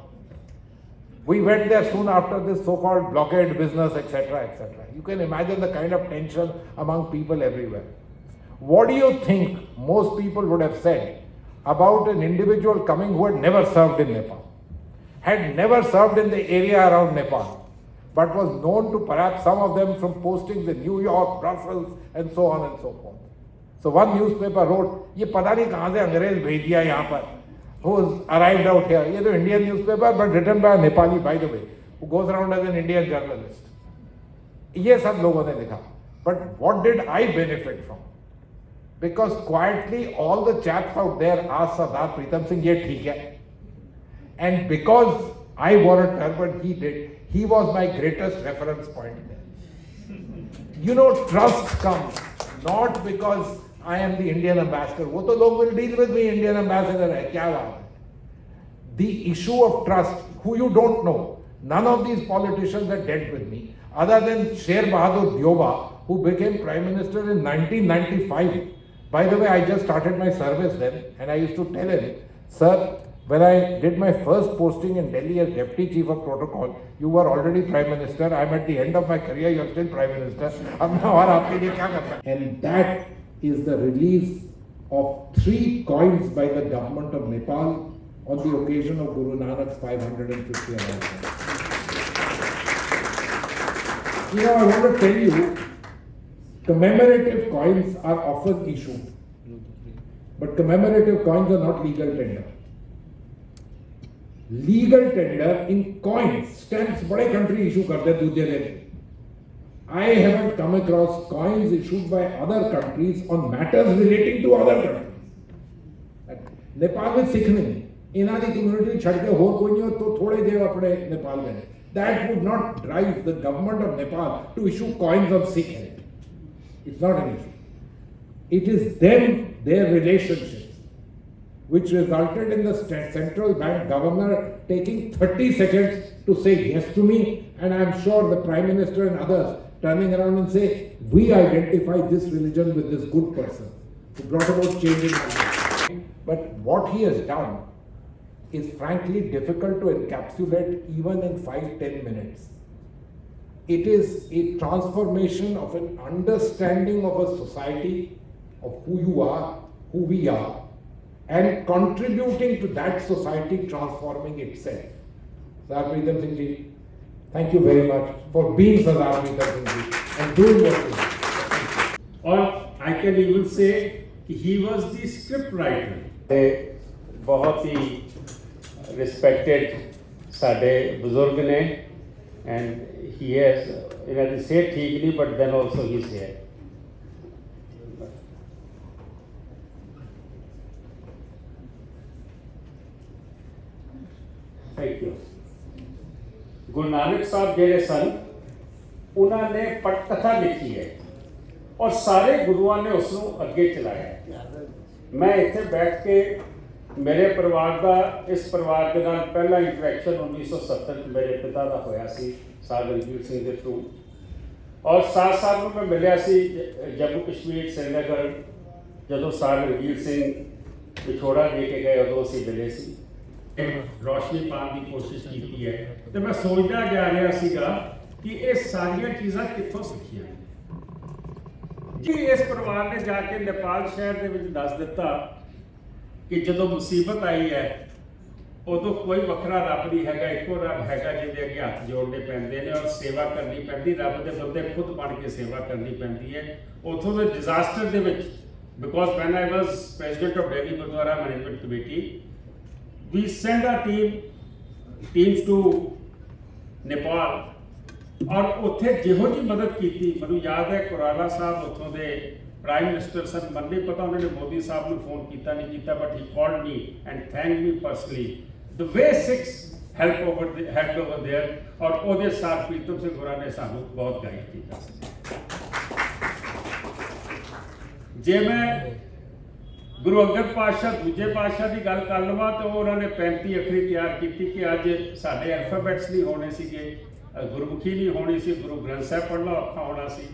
We went there soon after this so-called blockade business, etc., etc. You can imagine the kind of tension among people everywhere. What do you think most people would have said about an individual coming who had never served in Nepal, had never served in the area around Nepal, but was known to perhaps some of them from postings in New York, Brussels, and so on and so forth? So one newspaper wrote, "ये पता नहीं कहाँ से अंग्रेज भेज दिया यहाँ पर, who's arrived out here." ये तो Indian newspaper, but written by a Nepali, by the way, who goes around as an Indian journalist. ये सब लोगों ने लिखा. But what did I benefit from? Because quietly all the chaps out there asked Sardar Pritam Singh, "ये ठीक है?" And because I wore a turban, he did. He was my greatest reference point there. You know, trust comes not because I am the Indian ambassador. वो तो लोग will deal with me, Indian ambassador है, क्या बात है? The issue of trust, who you don't know, none of these politicians had dealt with me, other than Sher Bahadur Dyoba, who became Prime Minister in 1995. By the way, I just started my service then, and I used to tell him, "Sir, when I did my first posting in Delhi as Deputy Chief of Protocol, you were already Prime Minister. I'm at the end of my career, you're still Prime Minister. अब मैं और आपके लिए क्या करता?" And that is the release of 3 coins by the government of Nepal on the occasion of Guru Nanak's 550th anniversary. You know, I want to tell you, commemorative coins are often issued, but commemorative coins are not legal tender. Legal tender in coins, stamps, बड़े country issue करते हैं दूसरे दिन. I haven't come across coins issued by other countries on matters relating to other countries. Nepal में सिख नहीं, इन्हां दी community छड़ के हो कोई नहीं हो तो थोड़े देव अपने नेपाल में. That would not drive the government of Nepal to issue coins of Sikh heritage. It's not an issue. It is them, their relationships. which resulted in the central bank governor taking 30 seconds to say yes to me, and I'm sure the Prime Minister and others turning around and say, we identify this religion with this good person who brought about change in our life. But what he has done is frankly difficult to encapsulate even in 5-10 minutes. It is a transformation of an understanding of a society, of who you are, who we are, and contributing to that society transforming itself. Sardar Pritam Singh ji, thank you very much for being Sardar Pritam Singh ji and doing what you do. Or I can even say he was the script writer. बहुत ही respected साडे बुजुर्ग ने, and he has, you know, say ठीक नहीं, but then also he's here. Thank you. Guru Nanak साहब ਜਿਹੜੇ ਸਨ ਉਹਨਾਂ ਨੇ ਪਟਕਥਾ ਲਿਖੀ ਹੈ ਔਰ ਸਾਰੇ ਗੁਰੂਆਂ ਨੇ ਉਸ ਨੂੰ ਅੱਗੇ ਚਲਾਇਆ। ਮੈਂ ਇੱਥੇ ਬੈਠ ਕੇ ਮੇਰੇ ਪਰਿਵਾਰ ਦਾ ਇਸ ਪਰਿਵਾਰ ਦੇ ਨਾਲ ਪਹਿਲਾ ਇੰਟਰੈਕਸ਼ਨ 1970 ਚ ਮੇਰੇ ਪਿਤਾ ਦਾ ਹੋਇਆ ਸੀ ਸਾਧ ਰਣਜੀਤ ਸਿੰਘ ਦੇ ਥਰੂ, ਔਰ ਸਾਥ ਸਾਥ ਨੂੰ ਮੈਂ ਮਿਲਿਆ ਸੀ ਜੰਮੂ ਕਸ਼ਮੀਰ श्रीनगर ਜਦੋਂ ਸਾਧ ਰਣਜੀਤ ਸਿੰਘ ਵਿਛੋੜਾ ਦੇ ਕੇ ਗਏ ਉਦੋਂ ਅਸੀਂ ਮਿਲੇ ਸੀ। ਰੋਸ਼ਨੀ ਪਾਉਣ ਦੀ ਕੋਸ਼ਿਸ਼ ਕੀਤੀ ਹੈ ਤੇ ਮੈਂ ਸੋਚਦਾ ਜਾ ਰਿਹਾ ਸੀਗਾ ਕਿ ਇਹ ਸਾਰੀਆਂ ਚੀਜ਼ਾਂ ਕਿੱਥੋਂ ਸਿੱਖੀਆਂ ਜੀ। ਇਸ ਪਰਿਵਾਰ ਨੇ ਜਾ ਕੇ ਨੇਪਾਲ ਸ਼ਹਿਰ ਦੇ ਵਿੱਚ ਦੱਸ ਦਿੱਤਾ ਕਿ ਜਦੋਂ ਮੁਸੀਬਤ ਆਈ ਹੈ ਉਦੋਂ ਕੋਈ ਵੱਖਰਾ ਰੱਬ ਨਹੀਂ ਹੈਗਾ, ਇੱਕੋ ਰੱਬ ਹੈਗਾ ਜਿਹਦੇ ਅੱਗੇ ਹੱਥ ਜੋੜਨੇ ਪੈਂਦੇ ਨੇ ਔਰ ਸੇਵਾ ਕਰਨੀ ਪੈਂਦੀ, ਰੱਬ ਦੇ ਬੰਦੇ ਖੁਦ ਬਣ ਕੇ ਸੇਵਾ ਕਰਨੀ ਪੈਂਦੀ ਹੈ। ਉੱਥੋਂ ਦੇ ਡਿਜ਼ਾਸਟਰ ਦੇ ਵਿੱਚ, because van I was president of Delhi Gurdwara management committee, we send our teams to Nepal, ਔਰ ਉੱਥੇ ਜਿਹੋ ਜਿਹੀ ਮਦਦ ਕੀਤੀ, ਮੈਨੂੰ ਯਾਦ ਹੈ ਕੁਰਾਲਾ ਸਾਹਿਬ ਉੱਥੋਂ ਦੇ ਪ੍ਰਾਈਮ ਮਿਨਿਸਟਰ ਸਨ, ਮੈਨੂੰ ਨਹੀਂ ਪਤਾ ਉਹਨਾਂ ਨੇ ਮੋਦੀ ਸਾਹਿਬ ਨੂੰ ਫੋਨ ਕੀਤਾ ਨਹੀਂ ਕੀਤਾ, but he called me and thank me personally the way six help over there, ਔਰ ਉਹਦੇ ਸਾਥ ਪ੍ਰੀਤਮ ਸਿੰਘ ਹੋਰਾਂ ਨੇ ਸਾਨੂੰ ਬਹੁਤ ਗਾਈਡ ਕੀਤਾ ਸੀ। ਜੇ ਮੈਂ ਗੁਰੂ ਅੰਗਦ ਪਾਤਸ਼ਾਹ ਦੂਜੇ ਪਾਤਸ਼ਾਹ ਦੀ ਗੱਲ ਕਰ ਲਵਾਂ ਤਾਂ ਉਹਨਾਂ ਨੇ 35 ਅੱਖਰੀ ਤਿਆਰ ਕੀਤੀ ਕਿ ਅੱਜ ਸਾਡੇ ਅਲਫਾਬੈਟਸ ਨਹੀਂ ਹੋਣੇ ਸੀਗੇ, ਗੁਰਮੁਖੀ ਨਹੀਂ ਹੋਣੀ ਸੀ, ਗੁਰੂ ਗ੍ਰੰਥ ਸਾਹਿਬ ਪੜ੍ਹਨਾ ਔਖਾ ਹੋਣਾ ਸੀ।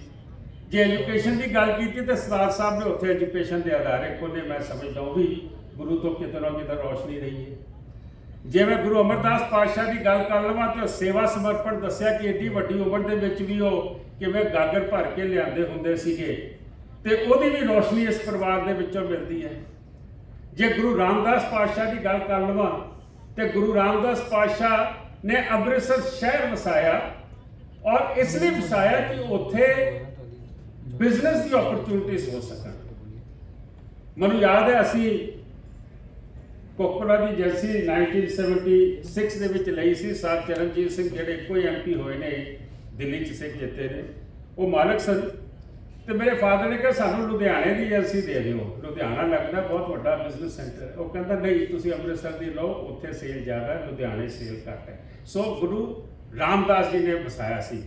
ਜੇ ਐਜੂਕੇਸ਼ਨ ਦੀ ਗੱਲ ਕੀਤੀ ਤਾਂ ਸਰਦਾਰ ਸਾਹਿਬ ਨੇ ਉੱਥੇ ਐਜੂਕੇਸ਼ਨ ਦੇ ਅਦਾਰੇ ਖੋਲ੍ਹੇ, ਮੈਂ ਸਮਝਦਾ ਉਹ ਵੀ ਗੁਰੂ ਤੋਂ ਕਿਤੇ ਨਾ ਕਿਤੇ ਰੋਸ਼ਨੀ ਰਹੀ ਹੈ। ਜੇ ਮੈਂ ਗੁਰੂ ਅਮਰਦਾਸ ਪਾਤਸ਼ਾਹ ਦੀ ਗੱਲ ਕਰ ਲਵਾਂ ਤਾਂ ਸੇਵਾ ਸਮਰਪਣ ਦੱਸਿਆ ਕਿ ਏਡੀ ਵੱਡੀ ਉਮਰ ਦੇ ਵਿੱਚ ਵੀ ਉਹ ਕਿਵੇਂ ਗਾਗਰ ਭਰ ਕੇ ਲਿਆਂਦੇ ਹੁੰਦੇ ਸੀਗੇ, ਤੇ ਉਹਦੀ ਵੀ ਰੋਸ਼ਨੀ ਇਸ ਪਰਿਵਾਰ ਦੇ ਵਿੱਚੋਂ ਮਿਲਦੀ ਹੈ। ਜੇ ਗੁਰੂ ਰਾਮਦਾਸ ਪਾਤਸ਼ਾਹ ਦੀ ਗੱਲ ਕਰ ਲਵਾਂ ਤੇ ਗੁਰੂ ਰਾਮਦਾਸ ਪਾਤਸ਼ਾਹ ਨੇ ਅੰਮ੍ਰਿਤਸਰ ਸ਼ਹਿਰ ਵਸਾਇਆ, ਔਰ ਇਸ ਲਈ ਵਸਾਇਆ ਕਿ ਉੱਥੇ ਬਿਜ਼ਨਸ ਦੀ ਓਪਰਚੁਨਿਟੀਜ਼ ਹੋ ਸਕਣ। ਮੈਨੂੰ ਯਾਦ ਹੈ ਅਸੀਂ ਕੋਕੋਲਾ ਦੀ ਜਰਸੀ 1976 ਦੇ ਵਿੱਚ ਲਈ ਸੀ। ਸਰ ਚਰਨਜੀਤ ਸਿੰਘ ਜਿਹੜੇ ਇੱਕੋ ਹੀ MP ਹੋਏ ਨੇ ਦਿੱਲੀ 'ਚ ਸਿੱਖ ਜਿੱਤੇ ਨੇ, ਉਹ ਮਾਲਕ ਸਨ, ਤੇ ਮੇਰੇ ਫਾਦਰ ਨੇ ਕਿਹਾ ਸਾਨੂੰ ਲੁਧਿਆਣੇ ਦੀ ਜਰਸੀ ਦੇ ਦਿਓ, ਲੁਧਿਆਣਾ ਲੱਗਦਾ ਬਹੁਤ ਵੱਡਾ ਬਿਜ਼ਨਸ ਸੈਂਟਰ। ਉਹ ਕਹਿੰਦਾ ਨਹੀਂ, ਤੁਸੀਂ ਅੰਮ੍ਰਿਤਸਰ ਦੀ ਲਓ, ਉੱਥੇ ਸੇਲ ਜ਼ਿਆਦਾ, ਲੁਧਿਆਣੇ ਸੇਲ ਘੱਟ ਹੈ। ਸੋ ਗੁਰੂ ਰਾਮਦਾਸ ਜੀ ਨੇ ਵਸਾਇਆ ਸੀ,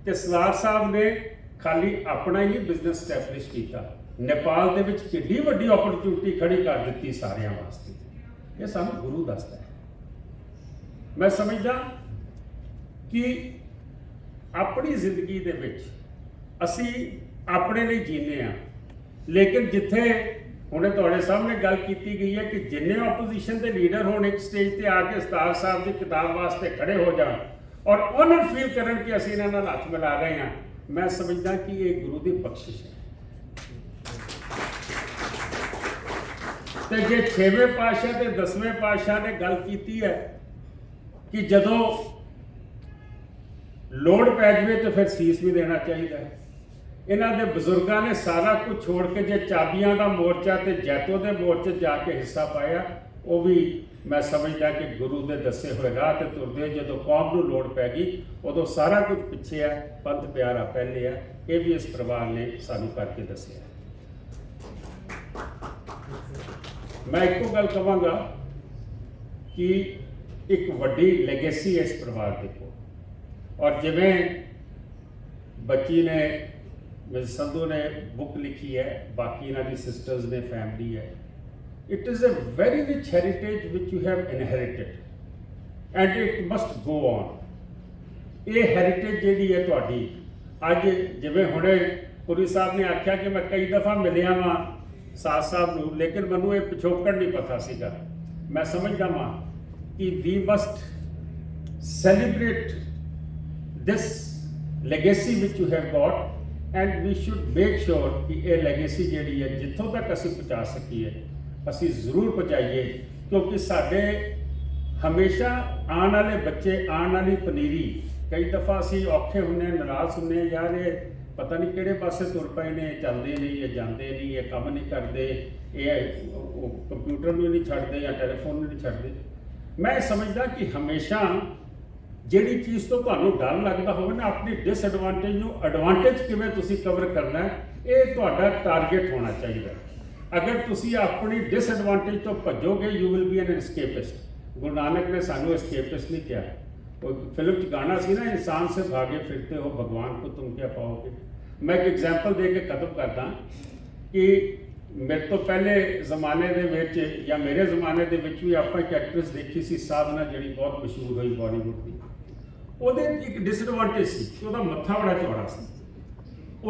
ਤੇ ਸਰਦਾਰ ਸਾਹਿਬ ਨੇ ਖਾਲੀ ਆਪਣਾ ਹੀ ਬਿਜ਼ਨਸ ਸਟੈਬਲਿਸ਼ ਕੀਤਾ, ਨੇਪਾਲ ਦੇ ਵਿੱਚ ਕਿੰਨੀ ਵੱਡੀ ਓਪਰਚੁਨਿਟੀ ਖੜੀ ਕਰ ਦਿੱਤੀ ਸਾਰਿਆਂ ਵਾਸਤੇ। ਇਹ ਸਾਨੂੰ ਗੁਰੂ ਦੱਸਦਾ ਹੈ। ਮੈਂ ਸਮਝਦਾ ਕਿ ਆਪਣੀ ਜ਼ਿੰਦਗੀ ਦੇ ਵਿੱਚ ਅਸੀਂ ਆਪਣੇ ਲਈ ਜੀਨੇ ਆ, ਲੇਕਿਨ ਜਿੱਥੇ ਹੁਣੇ ਤੁਹਾਡੇ ਸਾਹਮਣੇ ਗੱਲ ਕੀਤੀ ਗਈ ਹੈ ਕਿ ਜਿੰਨੇ ਆਪੋਜੀਸ਼ਨ ਦੇ ਲੀਡਰ ਹੋਣ ਇੱਕ ਸਟੇਜ ਤੇ ਆ ਕੇ ਸਰਦਾਰ ਸਾਹਿਬ ਦੀ ਕਿਤਾਬ ਵਾਸਤੇ ਖੜੇ ਹੋ ਜਾਣ ਔਰ ਉਹਨਾਂ ਫੀਲ ਕਰਨ ਕਿ ਅਸੀਂ ਇਹਨਾਂ ਨਾਲ ਹੱਥ ਮਿਲਾ ਰਹੇ ਹਾਂ, ਮੈਂ ਸਮਝਦਾ ਕਿ ਇਹ ਗੁਰੂ ਦੀ ਬਖਸ਼ਿਸ਼ ਹੈ। ਤੇ ਜੇ 6ਵੇਂ ਪਾਤਸ਼ਾਹ ਤੇ 10ਵੇਂ ਪਾਤਸ਼ਾਹ ਨੇ ਗੱਲ ਕੀਤੀ ਹੈ ਕਿ ਜਦੋਂ ਲੋੜ ਪੈ ਜਾਵੇ ਤਾਂ ਫਿਰ ਸੀਸ ਵੀ ਦੇਣਾ ਚਾਹੀਦਾ ਹੈ। ਇਹਨਾਂ ਦੇ ਬਜ਼ੁਰਗਾਂ ਨੇ ਸਾਰਾ ਕੁਝ ਛੋੜ ਕੇ ਜੇ ਚਾਬੀਆਂ ਦਾ ਮੋਰਚਾ ਤੇ ਜੈਤੋ ਦੇ ਮੋਰਚੇ ਜਾ ਕੇ ਹਿੱਸਾ ਪਾਇਆ, ਉਹ ਵੀ ਮੈਂ ਸਮਝਦਾ ਕਿ ਗੁਰੂ ਦੇ ਦੱਸੇ ਹੋਏ ਰਾਹ ਤੇ ਤੁਰਦੇ ਜਦੋਂ ਕੌਮ ਨੂੰ ਲੋੜ ਪੈ ਗਈ ਉਦੋਂ ਸਾਰਾ ਕੁਝ ਪਿੱਛੇ ਆ, ਪੰਥ ਪਿਆਰਾ ਪਹਿਲੇ ਆ। ਇਹ ਵੀ ਇਸ ਪਰਿਵਾਰ ਨੇ ਸਾਨੂੰ ਕਰਕੇ ਦੱਸਿਆ। ਮੈਂ ਇੱਕੋ ਗੱਲ ਕਹਾਂਗਾ ਕਿ ਇੱਕ ਵੱਡੀ ਲੈਗੇਸੀ ਹੈ ਇਸ ਪਰਿਵਾਰ ਦੇ ਕੋਲ, ਔਰ ਜਿਵੇਂ ਬੱਚੀ ਨੇ ਮਿਸ ਸੰਧੂ ਨੇ ਬੁੱਕ ਲਿਖੀ ਹੈ, ਬਾਕੀ ਇਹਨਾਂ ਦੀ ਸਿਸਟਰਸ ਨੇ, ਫੈਮਿਲੀ ਹੈ, it is a very rich heritage which you have inherited and it must go on. ਇਹ ਹੈਰੀਟੇਜ ਜਿਹੜੀ ਹੈ ਤੁਹਾਡੀ ਅੱਜ ਜਿਵੇਂ ਹੁਣੇ ਪੁਰੀ ਸਾਹਿਬ ਨੇ ਆਖਿਆ ਕਿ ਮੈਂ ਕਈ ਦਫਾ ਮਿਲਿਆ ਵਾਂ ਸਾਧ ਸਾਹਿਬ ਨੂੰ, ਲੇਕਿਨ ਮੈਨੂੰ ਇਹ ਪਿਛੋਕੜ ਨਹੀਂ ਪਤਾ ਸੀਗਾ। ਮੈਂ ਸਮਝਦਾ ਵਾਂ ਕਿ ਵੀ must celebrate this legacy which you have got and we should make sure कि ये legacy ਜਿਹੜੀ ਹੈ ਜਿੱਥੋਂ ਤੱਕ ਅਸੀਂ ਪਹੁੰਚਾ ਸਕੀਏ ਅਸੀਂ ਜ਼ਰੂਰ ਪਹੁੰਚਾਈਏ, ਕਿਉਂਕਿ ਸਾਡੇ ਹਮੇਸ਼ਾ ਆਉਣ ਵਾਲੇ ਬੱਚੇ ਆਉਣ ਵਾਲੀ ਪਨੀਰੀ ਕਈ ਦਫਾ ਅਸੀਂ ਔਖੇ ਹੁੰਦੇ ਹਾਂ, ਨਾਰਾਜ਼ ਹੁੰਦੇ ਹਾਂ, ਯਾਰ ਇਹ ਪਤਾ ਨਹੀਂ ਕਿਹੜੇ ਪਾਸੇ ਤੁਰ ਪਏ ਨੇ, ਚੱਲਦੇ ਨਹੀਂ, ਇਹ ਜਾਂਦੇ ਨਹੀਂ, ਇਹ ਕੰਮ ਨਹੀਂ ਕਰਦੇ, ਇਹ ਕੰਪਿਊਟਰ ਨੂੰ ਨਹੀਂ ਛੱਡਦੇ ਜਾਂ ਟੈਲੀਫੋਨ ਨੂੰ ਨਹੀਂ ਛੱਡਦੇ। ਮੈਂ ਸਮਝਦਾ ਕਿ ਹਮੇਸ਼ਾ ਜਿਹੜੀ ਚੀਜ਼ ਤੋਂ ਤੁਹਾਨੂੰ ਡਰ ਲੱਗਦਾ ਹੋਵੇ ਨਾ, ਆਪਣੀ ਡਿਸਐਡਵਾਂਟੇਜ ਨੂੰ ਐਡਵਾਂਟੇਜ ਕਿਵੇਂ ਤੁਸੀਂ ਕਵਰ ਕਰਨਾ ਇਹ ਤੁਹਾਡਾ ਟਾਰਗੇਟ ਹੋਣਾ ਚਾਹੀਦਾ। ਅਗਰ ਤੁਸੀਂ ਆਪਣੀ ਡਿਸਐਡਵਾਂਟੇਜ ਤੋਂ ਭੱਜੋਗੇ you will B N ਐਸਕੇਪਿਸਟ। Guru Nanak ਨੇ ਸਾਨੂੰ ਐਸਕੇਪਿਸਟ ਨਹੀਂ ਕਿਹਾ। वो फिल्म च गाना सी ना, इंसान से भागे फिरते हो भगवान को तुम क्या पाओगे। मैं एक एग्जाम्पल दे के खत्म करदा कि मेरे तो पहले जमाने दे विच या मेरे जमाने दे विच भी आपां एक एक्ट्रेस देखी सी साधना, जिहड़ी बहुत मशहूर हुई बॉलीवुड की। ਉਹਦੇ एक डिसएडवांटेज सी कि ਉਹਦਾ ਮੱਥਾ ਬੜਾ ਚੌੜਾ ਸੀ।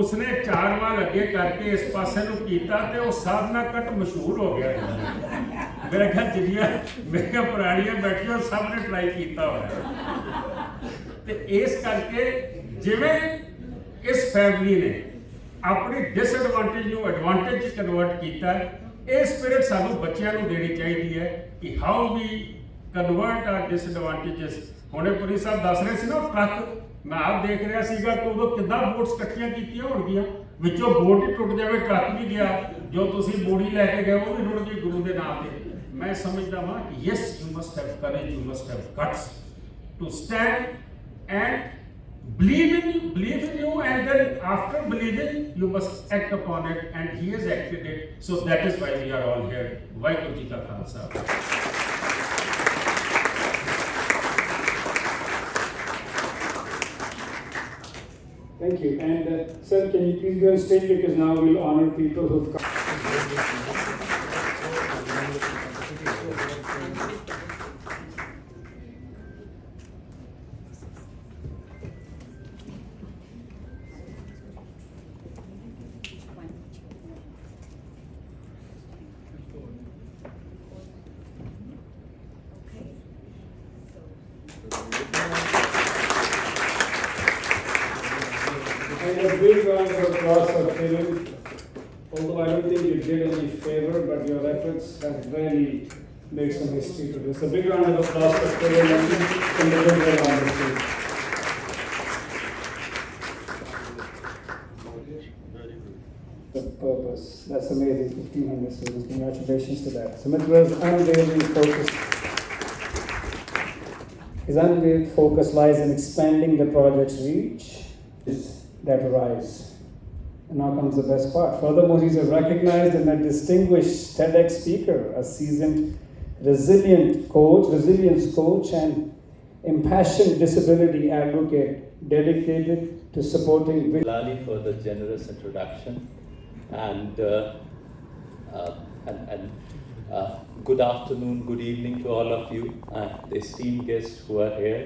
उसने 4 ਵਾਲ ਅੱਗੇ ਕਰਕੇ ਇਸ ਪਾਸੇ ਨੂੰ ਕੀਤਾ ਤੇ ਉਹ ਸਾਧਨਾ ਕੱਟ ਮਸ਼ਹੂਰ ਹੋ ਗਿਆ। मेरे ख्याल जिन्नियां मेरियां पुरानियां बैठियां सब ने ट्राई किया होया। ते इस करके जिवें इस फैमिली ने अपनी डिसएडवांटेज नूं एडवांटेज च कन्वर्ट किया, ये स्पिरिट सानूं बच्चों नूं देनी चाहिए है कि how we convert are disadvantages. हुणे पुरी साहब दस रहे सी ना ट्रक, मैं आप देख रहा सीगा कि उदों किद्दां बोट्स इकट्ठियां कीतियां होणगीਆਂ, विचों बोट ही टुट जाए, ट्रक भी गया, जो तुसीं बोरी लैके गए वो भी रुड़ गई गुरु के नाम से। मैं समझदा वां कि yes, you must have courage, you must have guts to stand and believe in you, and then after believing you must act upon it, and he has acted it, so that is why we are all here. Vaheguru Ji Ka Khalsa। Thank you. And sir, can you please be on stage, because now we'll honor people who've come. And a big round of applause for Kiran. Although I don't think you did any favor, but your efforts have really made some history today. So a big round of applause for Kiran and the good on the stage. The purpose. That's amazing. 1,500 students. Congratulations to that. Sumitra's unwavering focus. His unwavering focus lies in expanding the project's reach that arise. And now comes the best part. Furthermore, he's a recognized and a distinguished TEDx speaker, a seasoned resilience coach, and impassioned disability advocate dedicated to supporting. Lali for the generous introduction, and good afternoon, good evening to all of you, the esteemed guests who are here,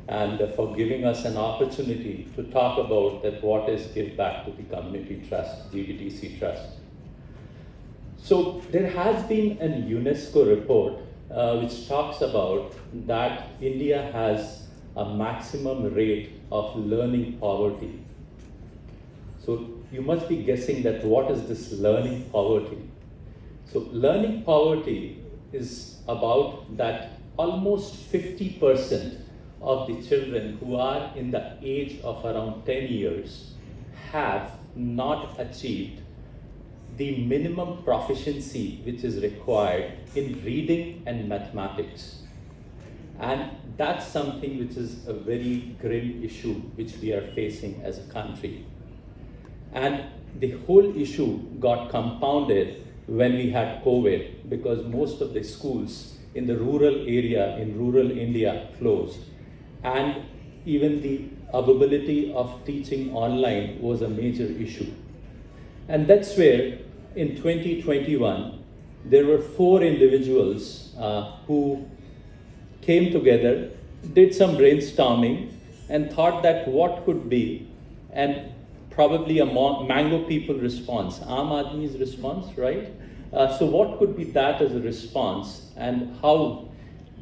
and for giving us an opportunity to talk about that what is Give Back to the Community Trust, GBTC Trust. So there has been a UNESCO report which talks about that India has a maximum rate of learning poverty. So you must be guessing that what is this learning poverty? So learning poverty is about that almost 50% of the children who are in the age of around 10 years have not achieved the minimum proficiency which is required in reading and mathematics. And that's something which is a very grim issue which we are facing as a country. And the whole issue got compounded when we had COVID, because most of the schools in the rural area, in rural India, closed. And even the availability of teaching online was a major issue. And that's where in 2021, there were 4 individuals who came together, did some brainstorming, and thought that what could be, and probably a Mango people response, Aam Aadmi's response, right? So what could be that as a response, and how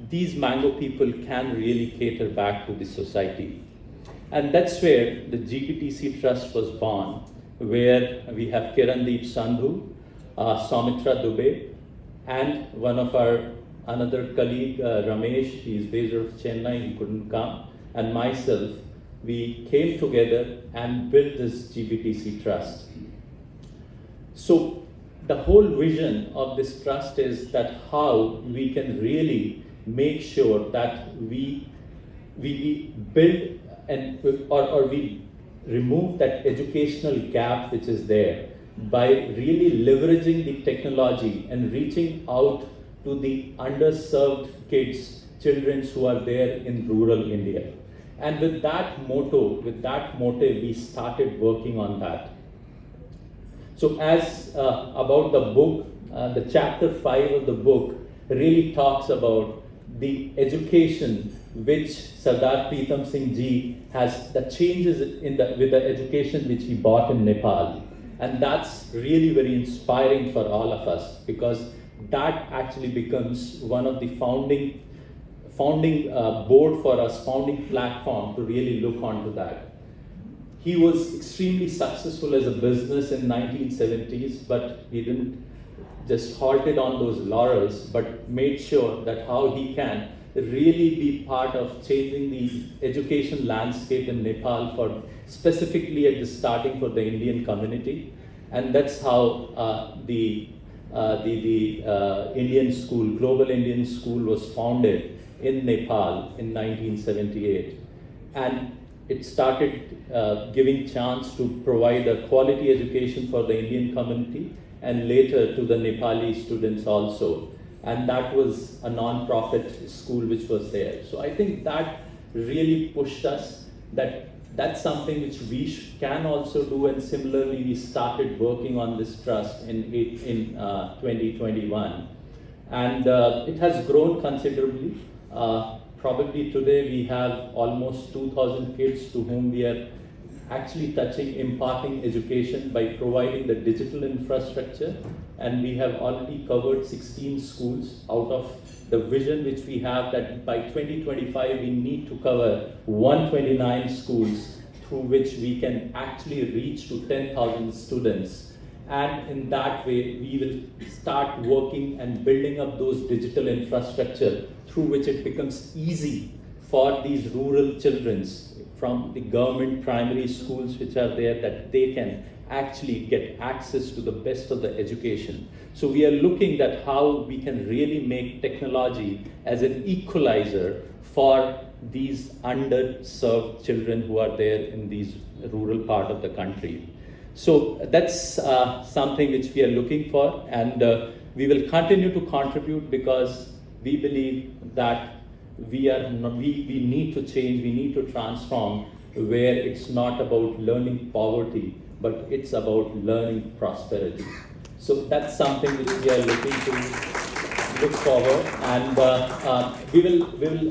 these Mango people can really cater back to the society. And that's where the GBTC Trust was born, where we have Kiran Sandhu, Soumitra Dubey, and one of our another colleague, Ramesh, he's based out of Chennai, he couldn't come, and myself, we came together and built this GBTC Trust. So the whole vision of this trust is that how we can really make sure that we build or we remove that educational gap which is there by really leveraging the technology and reaching out to the underserved kids, children who are there in rural India. And with that motive, we started working on that. So as about the book, the chapter 5 of the book really talks about the education which Sardar Pritam Singh ji has, the changes with the education which he brought in Nepal. And that's really very inspiring for all of us, because that actually becomes one of the founding board for us, founding platform to really look onto that. He was extremely successful as a business in 1970s, but he didn't just halted on those laurels, but made sure that how he can really be part of changing the education landscape in Nepal, for specifically at the starting for the Indian community. And that's how the Indian school, Global Indian School, was founded in Nepal in 1978. And it started giving chance to provide a quality education for the Indian community and later to the Nepali students also. And that was a non-profit school which was there. So I think that really pushed us, that's something which we can also do, and similarly we started working on this trust in 2021. And it has grown considerably. Probably today we have almost 2,000 kids to whom we are actually touching, imparting education by providing the digital infrastructure. And we have already covered 16 schools out of the vision which we have, that by 2025 we need to cover 129 schools through which we can actually reach to 10,000 students. And in that way, we will start working and building up those digital infrastructure through which it becomes easy for these rural children from the government primary schools which are there, that they can actually get access to the best of the education. So we are looking at how we can really make technology as an equalizer for these underserved children who are there in these rural part of the country. So that's something which we are looking for, and we will continue to contribute, because we believe that we need to change, we need to transform, where it's not about learning poverty, but it's about learning prosperity. So that's something which we are looking to look forward, and we will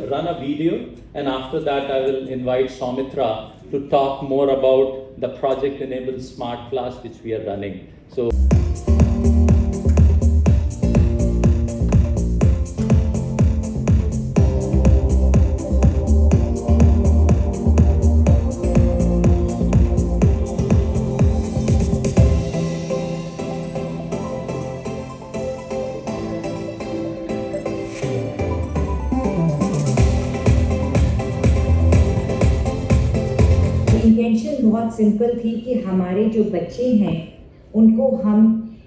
run a video, and after that I will invite Soumitra to talk more about the Project Enabled Smart Class which we are running. So. Intention बहुत simple थी कि हमारे जो बच्चे हैं उनको हम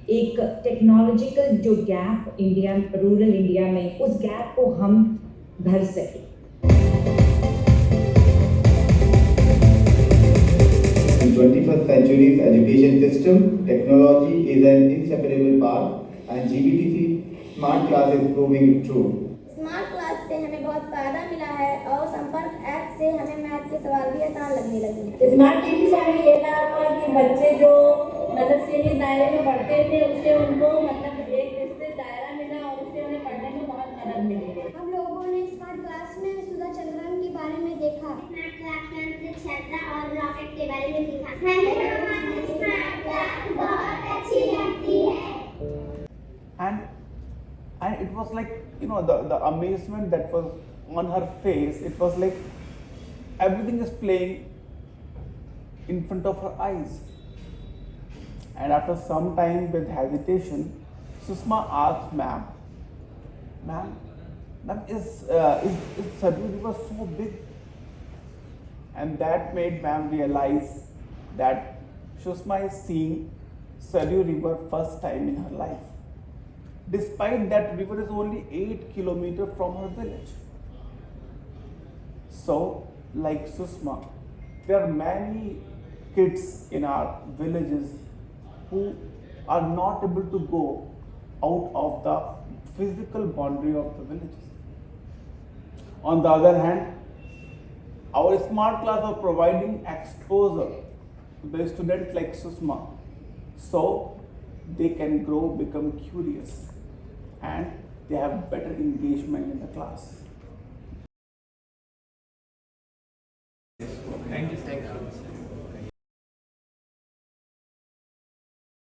एक टेक्नोलॉजिकल जो गैप इंडिया, रूरल इंडिया में, उस गैप को हम भर सकें। In 21st century's education system, technology is an inseparable part, and GBTC Smart Class is proving it true. Smart class से हमें बहुत फायदा मिला है, और संपर्क ऐप से हमें मैथ के सवाल भी आसान लगने लगे। स्मार्ट टीवी से हमें ये लाभ हुआ कि बच्चे जो मतलब सीमित दायरे में पढ़ते थे, उससे उनको मतलब एक निश्चित दायरा नहीं सीखा हमें स्मार्ट क्लास बहुत अच्छी लगती है। And it was like, you know, the amazement that was on her face, it was like everything is playing in front of her eyes. And after some time with hesitation, Sushma asked, ma'am, is Sardar River so big? And that made ma'am realize that Sushma is seeing Sardar River first time in her life. Despite that river is only 8 kilometers from her village. So, like Sushma, there are many kids in our villages who are not able to go out of the physical boundary of the villages. On the other hand, our smart class are providing exposure to the students like Sushma, so they can grow, become curious, and they have better engagement in the class.